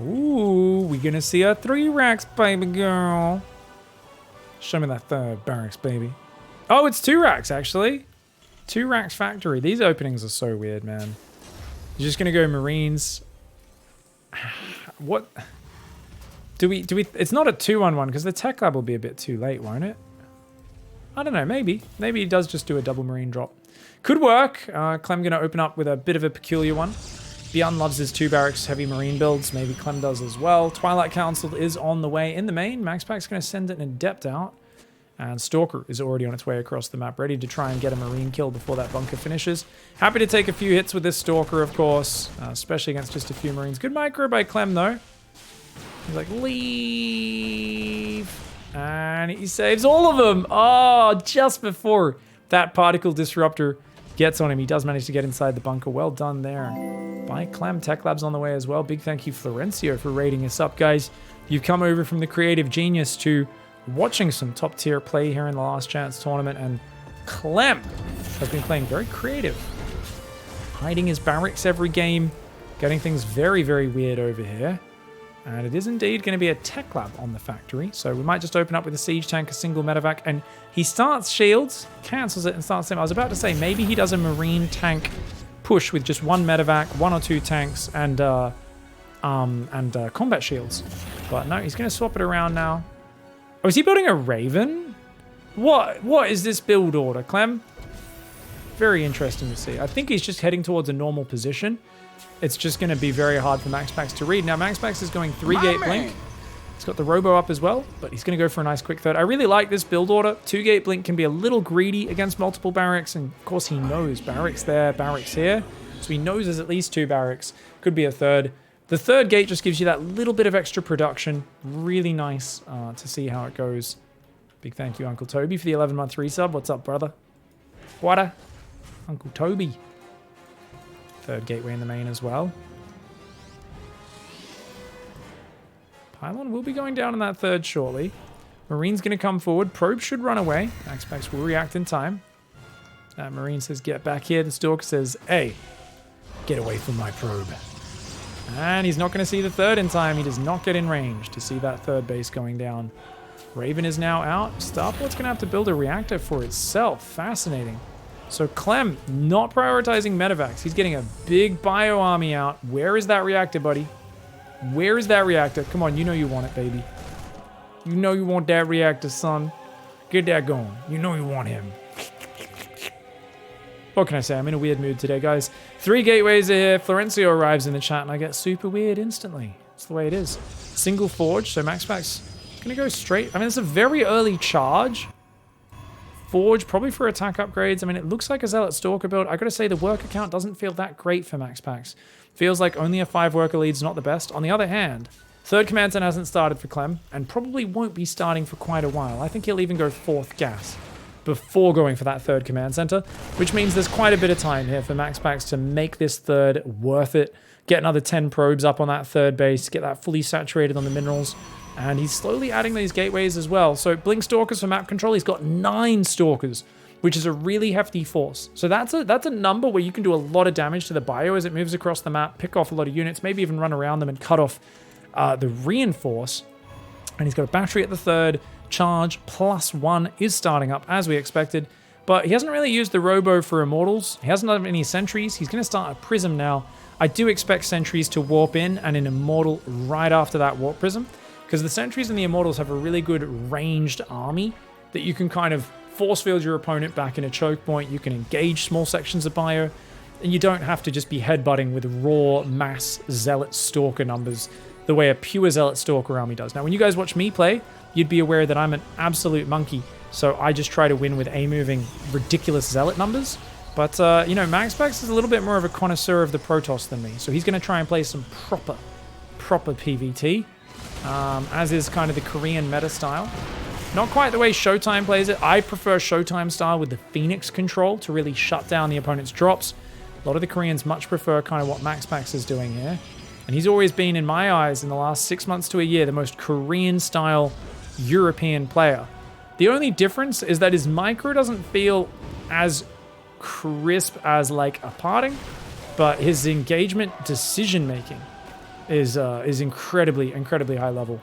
Ooh, we're going to see a 3 racks, baby girl. Show me that 3rd barracks, baby. Oh, it's 2 racks, actually. 2 racks factory. These openings are so weird, man. You're just going to go Marines. What? Do we? It's not a 2-on-1 because the tech lab will be a bit too late, won't it? I don't know, maybe. Maybe he does just do a double Marine drop. Could work. Clem going to open up with a bit of a peculiar one. Beyond loves his 2 barracks heavy Marine builds. Maybe Clem does as well. Twilight Council is on the way in the main. MAXPAX'S going to send an Adept out. And Stalker is already on its way across the map, ready to try and get a Marine kill before that bunker finishes. Happy to take a few hits with this Stalker, of course, especially against just a few Marines. Good micro by Clem, though. He's like, leave. And he saves all of them. Oh, just before that Particle Disruptor gets on him. He does manage to get inside the bunker. Well done there by Clem. Tech Lab's on the way as well. Big thank you, Florencio, for rating us up, guys. You've come over from the creative genius to watching some top tier play here in the Last Chance tournament, and Clem has been playing very creative, hiding his barracks every game, getting things very, very weird over here. And it is indeed going to be a tech lab on the factory. So we might just open up with a siege tank, a single medevac, and he starts shields, cancels it, and starts him. I was about to say maybe he does a marine tank push with just one medevac, 1 or 2 tanks, and combat shields. But no, he's going to swap it around now. Oh, is he building a Raven? What is this build order, Clem? Very interesting to see. I think he's just heading towards a normal position. It's just going to be very hard for MAXPAX to read. Now, MAXPAX is going 3-gate blink. He's got the robo up as well, but he's going to go for a nice quick third. I really like this build order. 2-gate blink can be a little greedy against multiple barracks, and of course he knows barracks there, barracks here. So he knows there's at least 2 barracks. Could be a third. The 3rd gate just gives you that little bit of extra production. Really nice to see how it goes. Big thank you, Uncle Toby, for the 11-month resub. What's up, brother? What? Uncle Toby. 3rd gateway in the main as well. Pylon will be going down in that 3rd shortly. Marine's going to come forward. Probe should run away. MAXPAX will react in time. Marine says, get back here. The Stalker says, hey, get away from my probe. And he's not going to see the 3rd in time. He does not get in range to see that 3rd base going down. Raven is now out. Starport's going to have to build a reactor for itself. Fascinating. So Clem not prioritizing medevacs. He's getting a big bio army out. Where is that reactor, buddy? Where is that reactor? Come on, you know you want it, baby. You know you want that reactor, son. Get that going. You know you want him. What can I say? I'm in a weird mood today, guys. 3 gateways are here. Florencio arrives in the chat, and I get super weird instantly. That's the way it is. Single forge, so MAXPAX is going to go straight. I mean, it's a very early charge. Forge, probably for attack upgrades. I mean, it looks like a Zealot Stalker build. I gotta say, the worker count doesn't feel that great for MAXPAX. Feels like only a 5 worker lead is not the best. On the other hand, 3rd command center hasn't started for Clem, and probably won't be starting for quite a while. I think he'll even go 4th gas before going for that 3rd command center, which means there's quite a bit of time here for MAXPAX to make this 3rd worth it. Get another 10 probes up on that 3rd base, get that fully saturated on the minerals. And he's slowly adding these gateways as well. So Blink Stalkers for map control, he's got 9 Stalkers, which is a really hefty force. So that's a number where you can do a lot of damage to the bio as it moves across the map, pick off a lot of units, maybe even run around them and cut off the reinforce. And he's got a battery at the 3rd. Charge +1 is starting up as we expected. But he hasn't really used the robo for immortals. He hasn't done any sentries. He's going to start a prism now. I do expect sentries to warp in and an immortal right after that warp prism, because the sentries and the immortals have a really good ranged army that you can kind of force field your opponent back in a choke point. You can engage small sections of bio, and you don't have to just be headbutting with raw mass Zealot Stalker numbers the way a pure Zealot Stalker army does. Now, when you guys watch me play, you'd be aware that I'm an absolute monkey, so I just try to win with A-moving ridiculous Zealot numbers. But, you know, MAXPAX is a little bit more of a connoisseur of the Protoss than me, so he's going to try and play some proper PVT. As is kind of the Korean meta style. Not quite the way Showtime plays it. I prefer Showtime style with the Phoenix control to really shut down the opponent's drops. A lot of the Koreans much prefer kind of what MAXPAX is doing here. And he's always been, in my eyes, in the last 6 months to a year, the most Korean style European player. The only difference is that his micro doesn't feel as crisp as like a parting, but his engagement decision making is incredibly high level.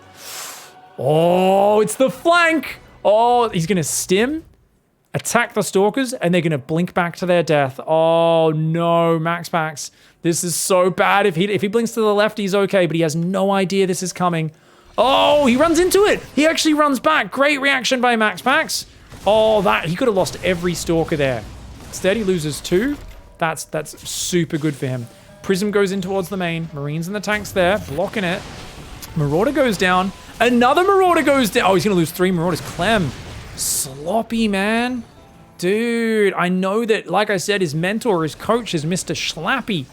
Oh, it's the flank! Oh, he's gonna stim, attack the Stalkers, and they're gonna blink back to their death. Oh no, MAXPAX. This is so bad. If he blinks to the left, he's okay, but he has no idea this is coming. Oh, he runs into it! He actually runs back. Great reaction by MAXPAX. Oh, he could have lost every Stalker there. Instead, he loses 2. That's super good for him. Prism goes in towards the main. Marines and the tanks there, blocking it. Marauder goes down. Another Marauder goes down. Oh, he's going to lose 3 Marauders. Clem. Sloppy, man. Dude, I know that, like I said, his mentor, his coach is Mr. Schlappy.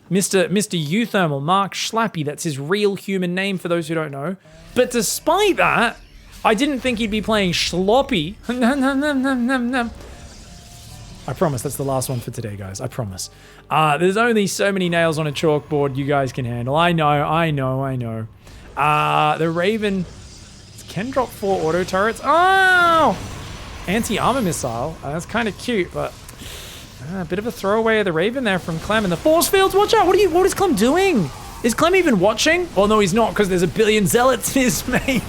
Mr. Euthermal, Mark Schlappy. That's his real human name for those who don't know. But despite that, I didn't think he'd be playing Schloppy. I promise that's the last one for today, guys. I promise. There's only so many nails on a chalkboard you guys can handle. I know. The Raven can drop 4 auto turrets. Oh! Anti-armor missile. That's kind of cute, but a bit of a throwaway of the Raven there from Clem. And the force fields, watch out. What is Clem doing? Is Clem even watching? Oh, no, he's not, because there's a billion zealots in his main.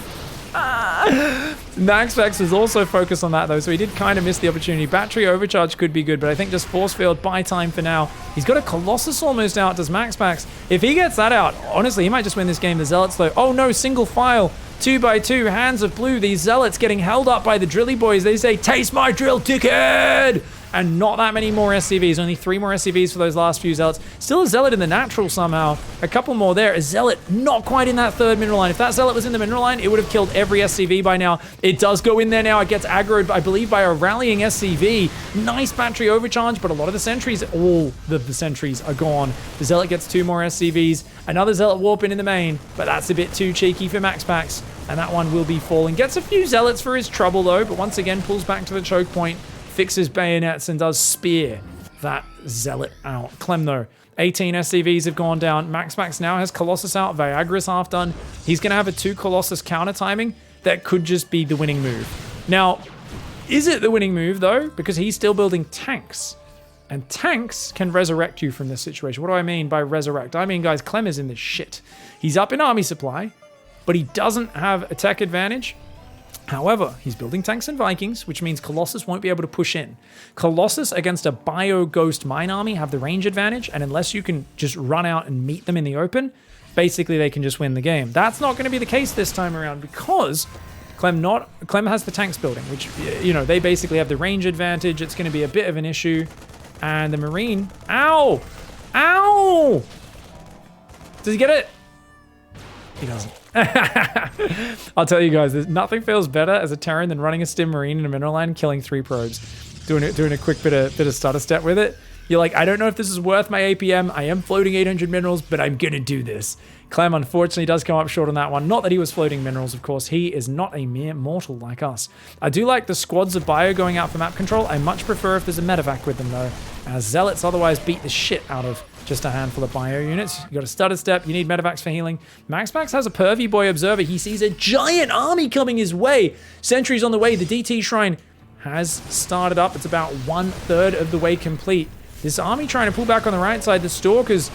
MAXPAX'S was also focused on that, though, so he did kind of miss the opportunity. Battery overcharge could be good, but I think just force field, buy time for now. He's got a Colossus almost out, does MAXPAX'S. If he gets that out, honestly, he might just win this game. The Zealots, though. Oh, no, single file. 2x2, hands of blue. These Zealots getting held up by the Drilly boys. They say, taste my drill, dickhead! And not that many more SCVs. Only 3 more SCVs for those last few Zealots. Still a Zealot in the natural somehow. A couple more there. A Zealot not quite in that 3rd mineral line. If that Zealot was in the mineral line, it would have killed every SCV by now. It does go in there now. It gets aggroed, I believe, by a rallying SCV. Nice battery overcharge, but a lot of the sentries, all the sentries are gone. The Zealot gets 2 more SCVs. Another Zealot warping in the main, but that's a bit too cheeky for MAXPAX'S. And that one will be falling. Gets a few Zealots for his trouble, though, but once again pulls back to the choke point. Fixes bayonets and does spear that Zealot out. Clem, though, 18 SCVs have gone down. MAXPAX'S now has Colossus out. Viagra's half done. He's going to have a 2 Colossus counter timing. That could just be the winning move. Now, is it the winning move, though? Because he's still building tanks. And tanks can resurrect you from this situation. What do I mean by resurrect? I mean, guys, Clem is in this shit. He's up in army supply, but he doesn't have a tech advantage. However, he's building tanks and Vikings, which means Colossus won't be able to push in. Colossus against a Bio Ghost Mine army have the range advantage, and unless you can just run out and meet them in the open, basically they can just win the game. That's not going to be the case this time around because Clem has the tanks building, which, you know, they basically have the range advantage. It's going to be a bit of an issue. And the Marine, ow! Ow! Does he get it? He doesn't. I'll tell you guys, nothing feels better as a Terran than running a Stim Marine in a mineral line and killing 3 probes. Doing a quick bit of stutter step with it. You're like, I don't know if this is worth my APM. I am floating 800 minerals, but I'm gonna do this. Clem, unfortunately, does come up short on that one. Not that he was floating minerals, of course. He is not a mere mortal like us. I do like the squads of Bio going out for map control. I much prefer if there's a medevac with them, though, as Zealots otherwise beat the shit out of just a handful of Bio units. You got a stutter step. You need medevacs for healing. MAXPAX'S has a pervy boy observer. He sees a giant army coming his way. Sentries on the way. The DT shrine has started up. It's about 1/3 of the way complete. This army trying to pull back on the right side. The Stalkers,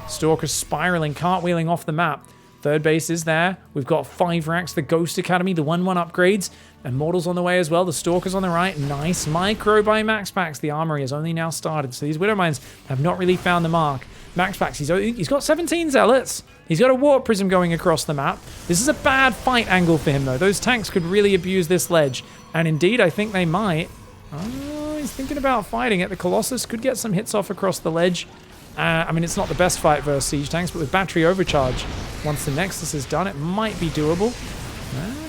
Stalkers spiraling, cartwheeling off the map. 3rd base is there. We've got 5 racks. The Ghost Academy, the 1/1 upgrades. Immortals on the way as well. The Stalkers on the right. Nice micro by MAXPAX'S. The armory has only now started, so these Widow Mines have not really found the mark. MAXPAX'S, he's got 17 Zealots. He's got a Warp Prism going across the map. This is a bad fight angle for him, though. Those tanks could really abuse this ledge. And indeed, I think they might. Oh, he's thinking about fighting it. The Colossus could get some hits off across the ledge. I mean, it's not the best fight versus siege tanks, but with battery overcharge, once the Nexus is done, it might be doable.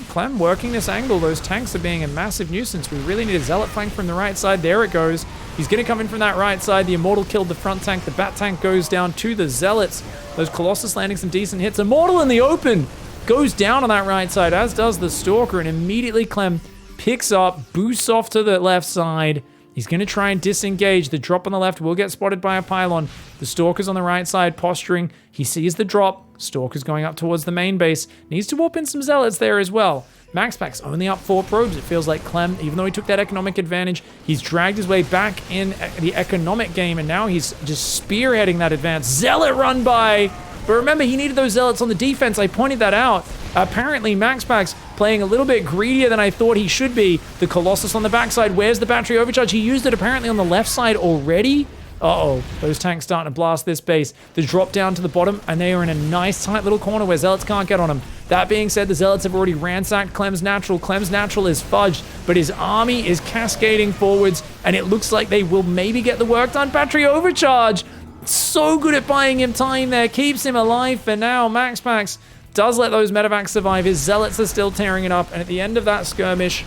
Clem working this angle. Those tanks are being a massive nuisance. We really need a Zealot flank from the right side. There it goes. He's going to come in from that right side. The Immortal killed the front tank. The Bat tank goes down to the Zealots. Those Colossus landing some decent hits. Immortal in the open goes down on that right side, as does the Stalker, and immediately Clem picks up, boosts off to the left side. He's going to try and disengage. The drop on the left will get spotted by a pylon. The Stalker's on the right side posturing. He sees the drop. Stalker's going up towards the main base. Needs to warp in some Zealots there as well. MAXPAX'S only up 4 probes. It feels like Clem, even though he took that economic advantage, he's dragged his way back in the economic game, and now he's just spearheading that advance. Zealot run by! But remember, he needed those Zealots on the defense. I pointed that out. Apparently, MAXPAX'S playing a little bit greedier than I thought he should be. The Colossus on the backside. Where's the battery overcharge? He used it apparently on the left side already. Uh-oh, those tanks starting to blast this base. The drop down to the bottom, and they are in a nice tight little corner where Zealots can't get on them. That being said, the Zealots have already ransacked Clem's natural. Clem's natural is fudged, but his army is cascading forwards, and it looks like they will maybe get the work done. Battery overcharge! So good at buying him time there, keeps him alive for now. MAXPAX'S does let those medevacs survive. His Zealots are still tearing it up, and at the end of that skirmish,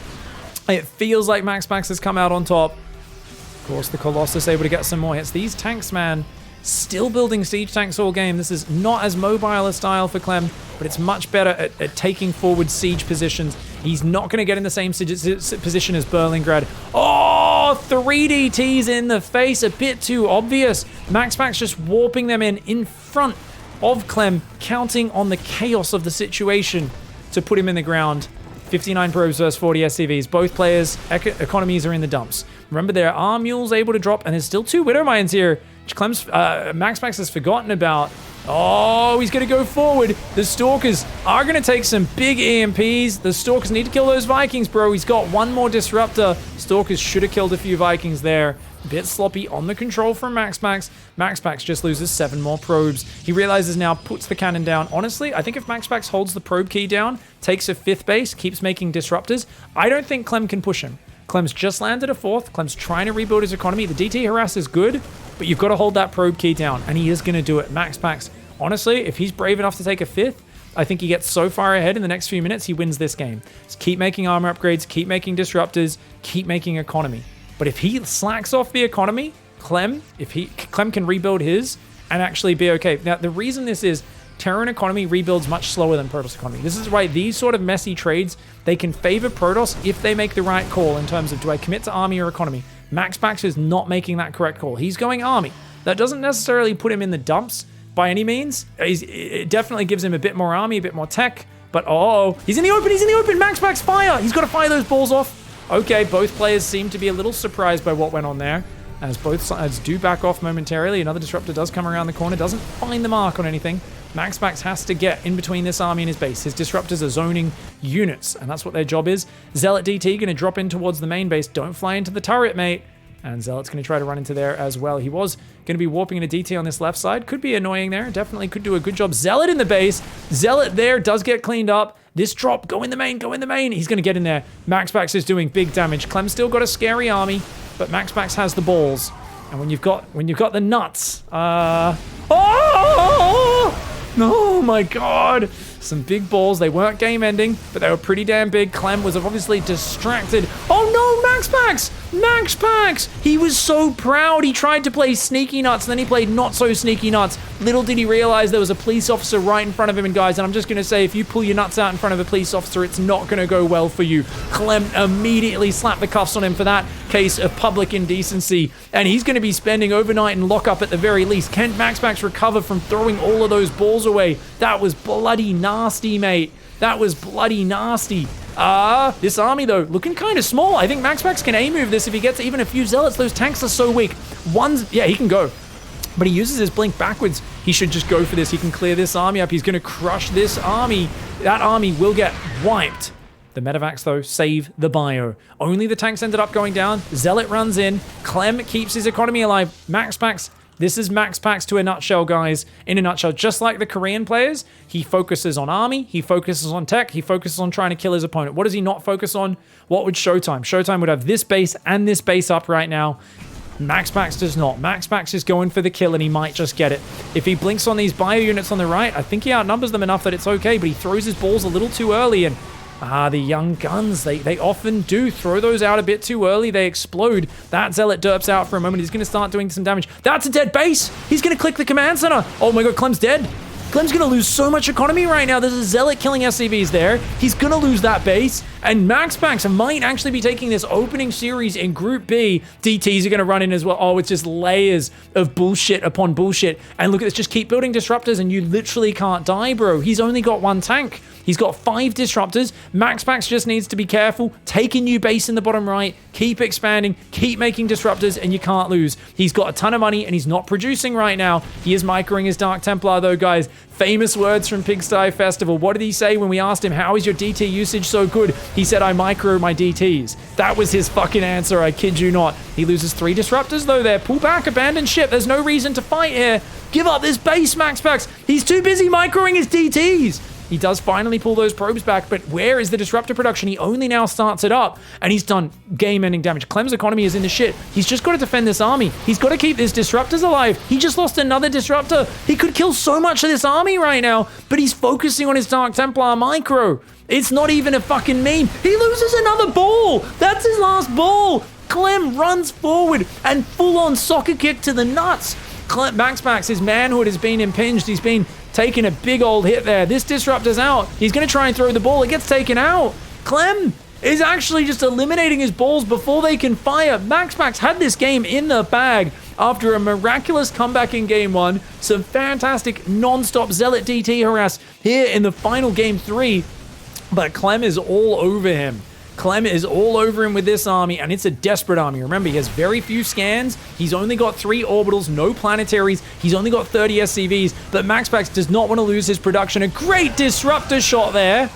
it feels like MAXPAX'S has come out on top. Of course, the Colossus able to get some more hits. These tanks, man, still building siege tanks all game. This is not as mobile a style for Clem, but it's much better at taking forward siege positions. He's not going to get in the same position as Berlingrad. Oh, 3 DTs in the face, a bit too obvious. MAXPAX just warping them in front of Clem, counting on the chaos of the situation to put him in the ground. 59 probes versus 40 SCVs. Both players' economies are in the dumps. Remember, there are mules able to drop, and there's still 2 Widow Mines here. Clem's MAXPAX has forgotten about. Oh, he's going to go forward. The Stalkers are going to take some big EMPs. The Stalkers need to kill those Vikings, bro. He's got 1 more Disruptor. Stalkers should have killed a few Vikings there. A bit sloppy on the control from MAXPAX. MAXPAX just loses 7 more probes. He realizes now, puts the cannon down. Honestly, I think if MAXPAX holds the probe key down, takes a 5th base, keeps making Disruptors, I don't think Clem can push him. Clem's just landed a 4th. Clem's trying to rebuild his economy. The DT harass is good, but you've got to hold that probe key down, and he is going to do it. MAXPAX, honestly, if he's brave enough to take a 5th, I think he gets so far ahead in the next few minutes, he wins this game. Just keep making armor upgrades, keep making Disruptors, keep making economy. But if he slacks off the economy, Clem can rebuild his and actually be okay. Now, the reason this is, Terran economy rebuilds much slower than Protoss economy. This is why these sort of messy trades, they can favor Protoss if they make the right call in terms of, do I commit to army or economy? MAXPAX is not making that correct call. He's going army. That doesn't necessarily put him in the dumps by any means. It definitely gives him a bit more army, a bit more tech. But, he's in the open, MAXPAX fire! He's got to fire those balls off. Okay, both players seem to be a little surprised by what went on there, as both sides do back off momentarily. Another Disruptor does come around the corner, doesn't find the mark on anything. MAXPAX has to get in between this army and his base. His Disruptors are zoning units, and that's what their job is. Zealot DT going to drop in towards the main base. Don't fly into the turret, mate. And Zealot's going to try to run into there as well. He was going to be warping in a DT on this left side. Could be annoying there. Definitely could do a good job. Zealot in the base. Zealot there does get cleaned up. This drop, go in the main, go in the main. He's going to get in there. MAXPAX is doing big damage. Clem's still got a scary army, but MAXPAX has the balls. And when you've got the nuts, oh my god. Some big balls. They weren't game ending, but they were pretty damn big. Clem was obviously distracted. Oh no, MAXPAX! MAXPAX! He was so proud. He tried to play sneaky nuts, and then he played not so sneaky nuts. Little did he realize there was a police officer right in front of him. And guys, and I'm just going to say, if you pull your nuts out in front of a police officer, it's not going to go well for you. Clem immediately slapped the cuffs on him for that case of public indecency, and he's going to be spending overnight in lockup at the very least. Can MAXPAX recover from throwing all of those balls away? That was bloody nasty, mate. That was bloody nasty. This army, though, looking kind of small. I think MAXPAX can A-move this if he gets even a few Zealots. Those tanks are so weak. Yeah, he can go. But he uses his blink backwards. He should just go for this. He can clear this army up. He's going to crush this army. That army will get wiped. The Medivacs, though, save the bio. Only the tanks ended up going down. Zealot runs in. Clem keeps his economy alive. MAXPAX. This is MAXPAX to a nutshell, guys. In a nutshell, just like the Korean players, he focuses on army, he focuses on tech, he focuses on trying to kill his opponent. What does he not focus on? What would Showtime? Showtime would have this base and this base up right now. MAXPAX does not. MAXPAX is going for the kill, and he might just get it. If he blinks on these bio units on the right, I think he outnumbers them enough that it's okay, but he throws his balls a little too early, and the young guns, they often do throw those out a bit too early. They explode. That Zealot derps out for a moment. He's going to start doing some damage. That's a dead base. He's going to click the command center. Oh my god, Clem's dead. Clem's going to lose so much economy right now. There's a Zealot killing SCVs there. He's going to lose that base. And MAXPAX might actually be taking this opening series in Group B. DTs are going to run in as well. Oh, it's just layers of bullshit upon bullshit. And look at this. Just keep building Disruptors and you literally can't die, bro. He's only got 1 tank. He's got 5 Disruptors. MAXPAX just needs to be careful. Take a new base in the bottom right. Keep expanding. Keep making Disruptors, and you can't lose. He's got a ton of money, and he's not producing right now. He is microing his Dark Templar, though, guys. Famous words from Pigstarcraft Festival. What did he say when we asked him, how is your DT usage so good? He said, I micro my DTs. That was his fucking answer, I kid you not. He loses 3 Disruptors, though, there. Pull back, abandon ship. There's no reason to fight here. Give up this base, MAXPAX. He's too busy microing his DTs. He does finally pull those probes back, but where is the Disruptor production? He only now starts it up, and he's done game-ending damage. Clem's economy is in the shit. He's just got to defend this army. He's got to keep his Disruptors alive. He just lost another Disruptor. He could kill so much of this army right now, but he's focusing on his Dark Templar micro. It's not even a fucking meme. He loses another ball. That's his last ball. Clem runs forward and full-on soccer kick to the nuts. MAXPAX, his manhood has been impinged. He's been taking a big old hit there. This Disruptor's out. He's going to try and throw the ball. It gets taken out. Clem, is actually just eliminating his balls before they can fire. MAXPAX had this game in the bag after a miraculous comeback in game 1. Some fantastic non-stop Zealot DT harass here in the final game 3. But Clem is all over him. Clem is all over him with this army, and it's a desperate army. Remember, he has very few scans. He's only got 3 orbitals, no planetaries. He's only got 30 SCVs, but MAXPAX does not want to lose his production. A great disruptor shot there.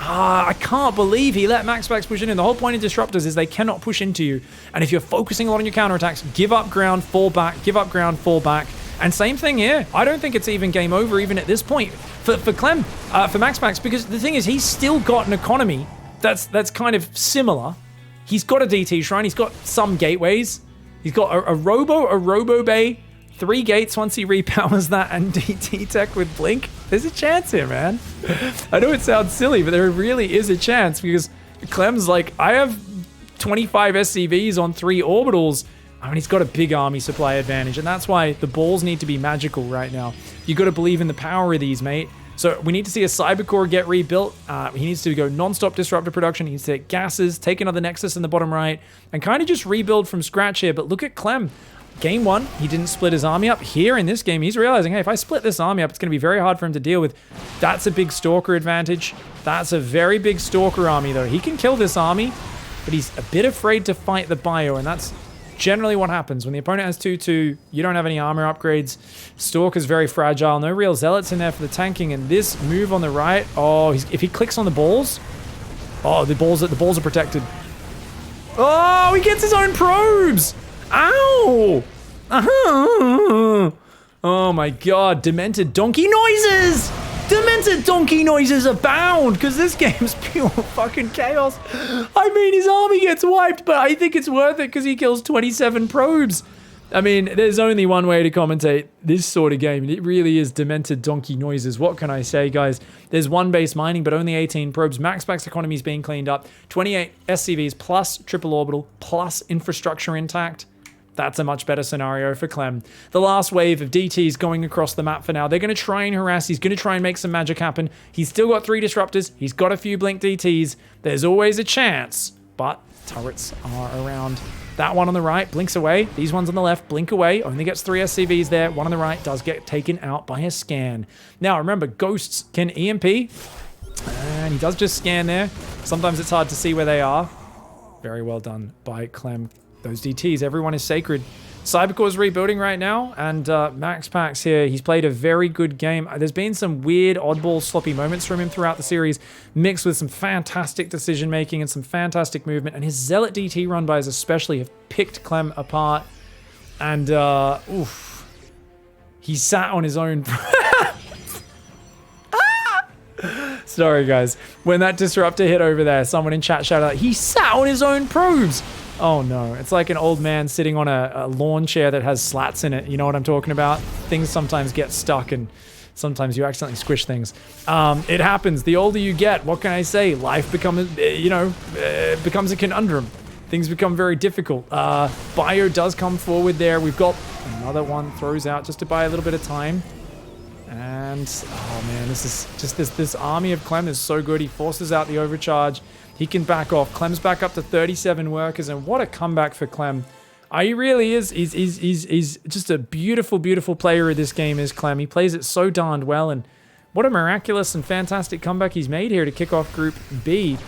I can't believe he let MAXPAX push in. The whole point of disruptors is they cannot push into you. And if you're focusing a lot on your counterattacks, give up ground, fall back, give up ground, fall back. And same thing here. I don't think it's even game over even at this point for Clem, for MAXPAX, because the thing is he's still got an economy that's kind of similar. He's got a DT shrine. He's got some gateways. He's got a robo bay, 3 gates once he repowers that, and DT tech with blink. There's a chance here, man. I know it sounds silly, but there really is a chance because Clem's like, I have 25 SCVs on 3 orbitals. I mean, he's got a big army supply advantage, and that's why the balls need to be magical right now. You got to believe in the power of these, mate. So we need to see a Cybercore get rebuilt. He needs to go non-stop disruptor production. He needs to get gases, take another Nexus in the bottom right, and kind of just rebuild from scratch here. But look at Clem. Game 1, he didn't split his army up. Here in this game, he's realizing, hey, if I split this army up, it's going to be very hard for him to deal with. That's a big Stalker advantage. That's a very big Stalker army, though. He can kill this army, but he's a bit afraid to fight the bio, and that's generally what happens. When the opponent has 2-2, you don't have any armor upgrades. Stalker's very fragile. No real Zealots in there for the tanking, and this move on the right, oh, if he clicks on the balls, oh, the balls are protected. Oh, he gets his own probes! Ow! Oh my god, demented donkey noises! Demented donkey noises abound, because this game's pure fucking chaos. I mean, his army gets wiped, but I think it's worth it because he kills 27 probes. I mean, there's only one way to commentate this sort of game. It really is demented donkey noises. What can I say, guys? There's 1 base mining, but only 18 probes. MAXPAX economy is being cleaned up. 28 SCVs plus triple orbital plus infrastructure intact. That's a much better scenario for Clem. The last wave of DTs going across the map for now. They're going to try and harass. He's going to try and make some magic happen. He's still got 3 disruptors. He's got a few blink DTs. There's always a chance, but turrets are around. That one on the right blinks away. These ones on the left blink away. Only gets 3 SCVs there. One on the right does get taken out by a scan. Now, remember, ghosts can EMP. And he does just scan there. Sometimes it's hard to see where they are. Very well done by Clem. Those DTs, everyone is sacred. Cybercore's rebuilding right now, and MAXPAX here, he's played a very good game. There's been some weird, oddball, sloppy moments from him throughout the series, mixed with some fantastic decision-making and some fantastic movement, and his Zealot DT run-bys especially have picked Clem apart, and, oof, he sat on his own... Sorry, guys. When that disruptor hit over there, someone in chat shouted out, he sat on his own probes! Oh no, it's like an old man sitting on a lawn chair that has slats in it. You know what I'm talking about? Things sometimes get stuck and sometimes you accidentally squish things. It happens. The older you get, what can I say? Life becomes, becomes a conundrum. Things become very difficult. Bio does come forward there. We've got another one throws out just to buy a little bit of time. And, oh man, this is just this army of Clem is so good. He forces out the overcharge. He can back off. Clem's back up to 37 workers, and what a comeback for Clem. He really is. He's just a beautiful, beautiful player of this game is Clem. He plays it so darned well, and what a miraculous and fantastic comeback he's made here to kick off Group B.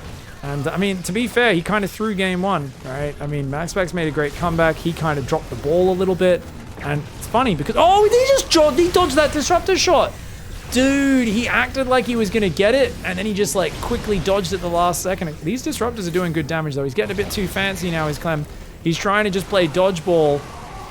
And, I mean, to be fair, he kind of threw game 1, right? I mean, MAXPAX made a great comeback. He kind of dropped the ball a little bit, and it's funny because, oh, he dodged that disruptor shot. Dude, he acted like he was going to get it, and then he just, like, quickly dodged at the last second. These disruptors are doing good damage, though. He's getting a bit too fancy now, is Clem. He's trying to just play dodgeball,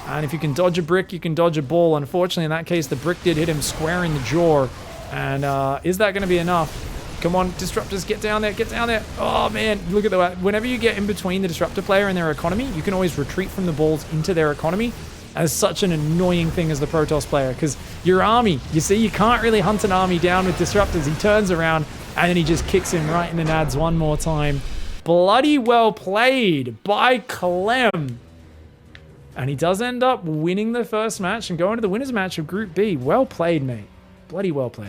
and if you can dodge a brick, you can dodge a ball. Unfortunately, in that case, the brick did hit him square in the jaw, and is that going to be enough? Come on, disruptors, get down there, get down there. Oh, man, look at the... Whenever you get in between the disruptor player and their economy, you can always retreat from the balls into their economy. As such an annoying thing as the Protoss player, because your army, you see, you can't really hunt an army down with disruptors. He turns around and then he just kicks him right in the nads one more time. Bloody well played by Clem. And he does end up winning the first match and going to the winner's match of Group B. Well played, mate. Bloody well played.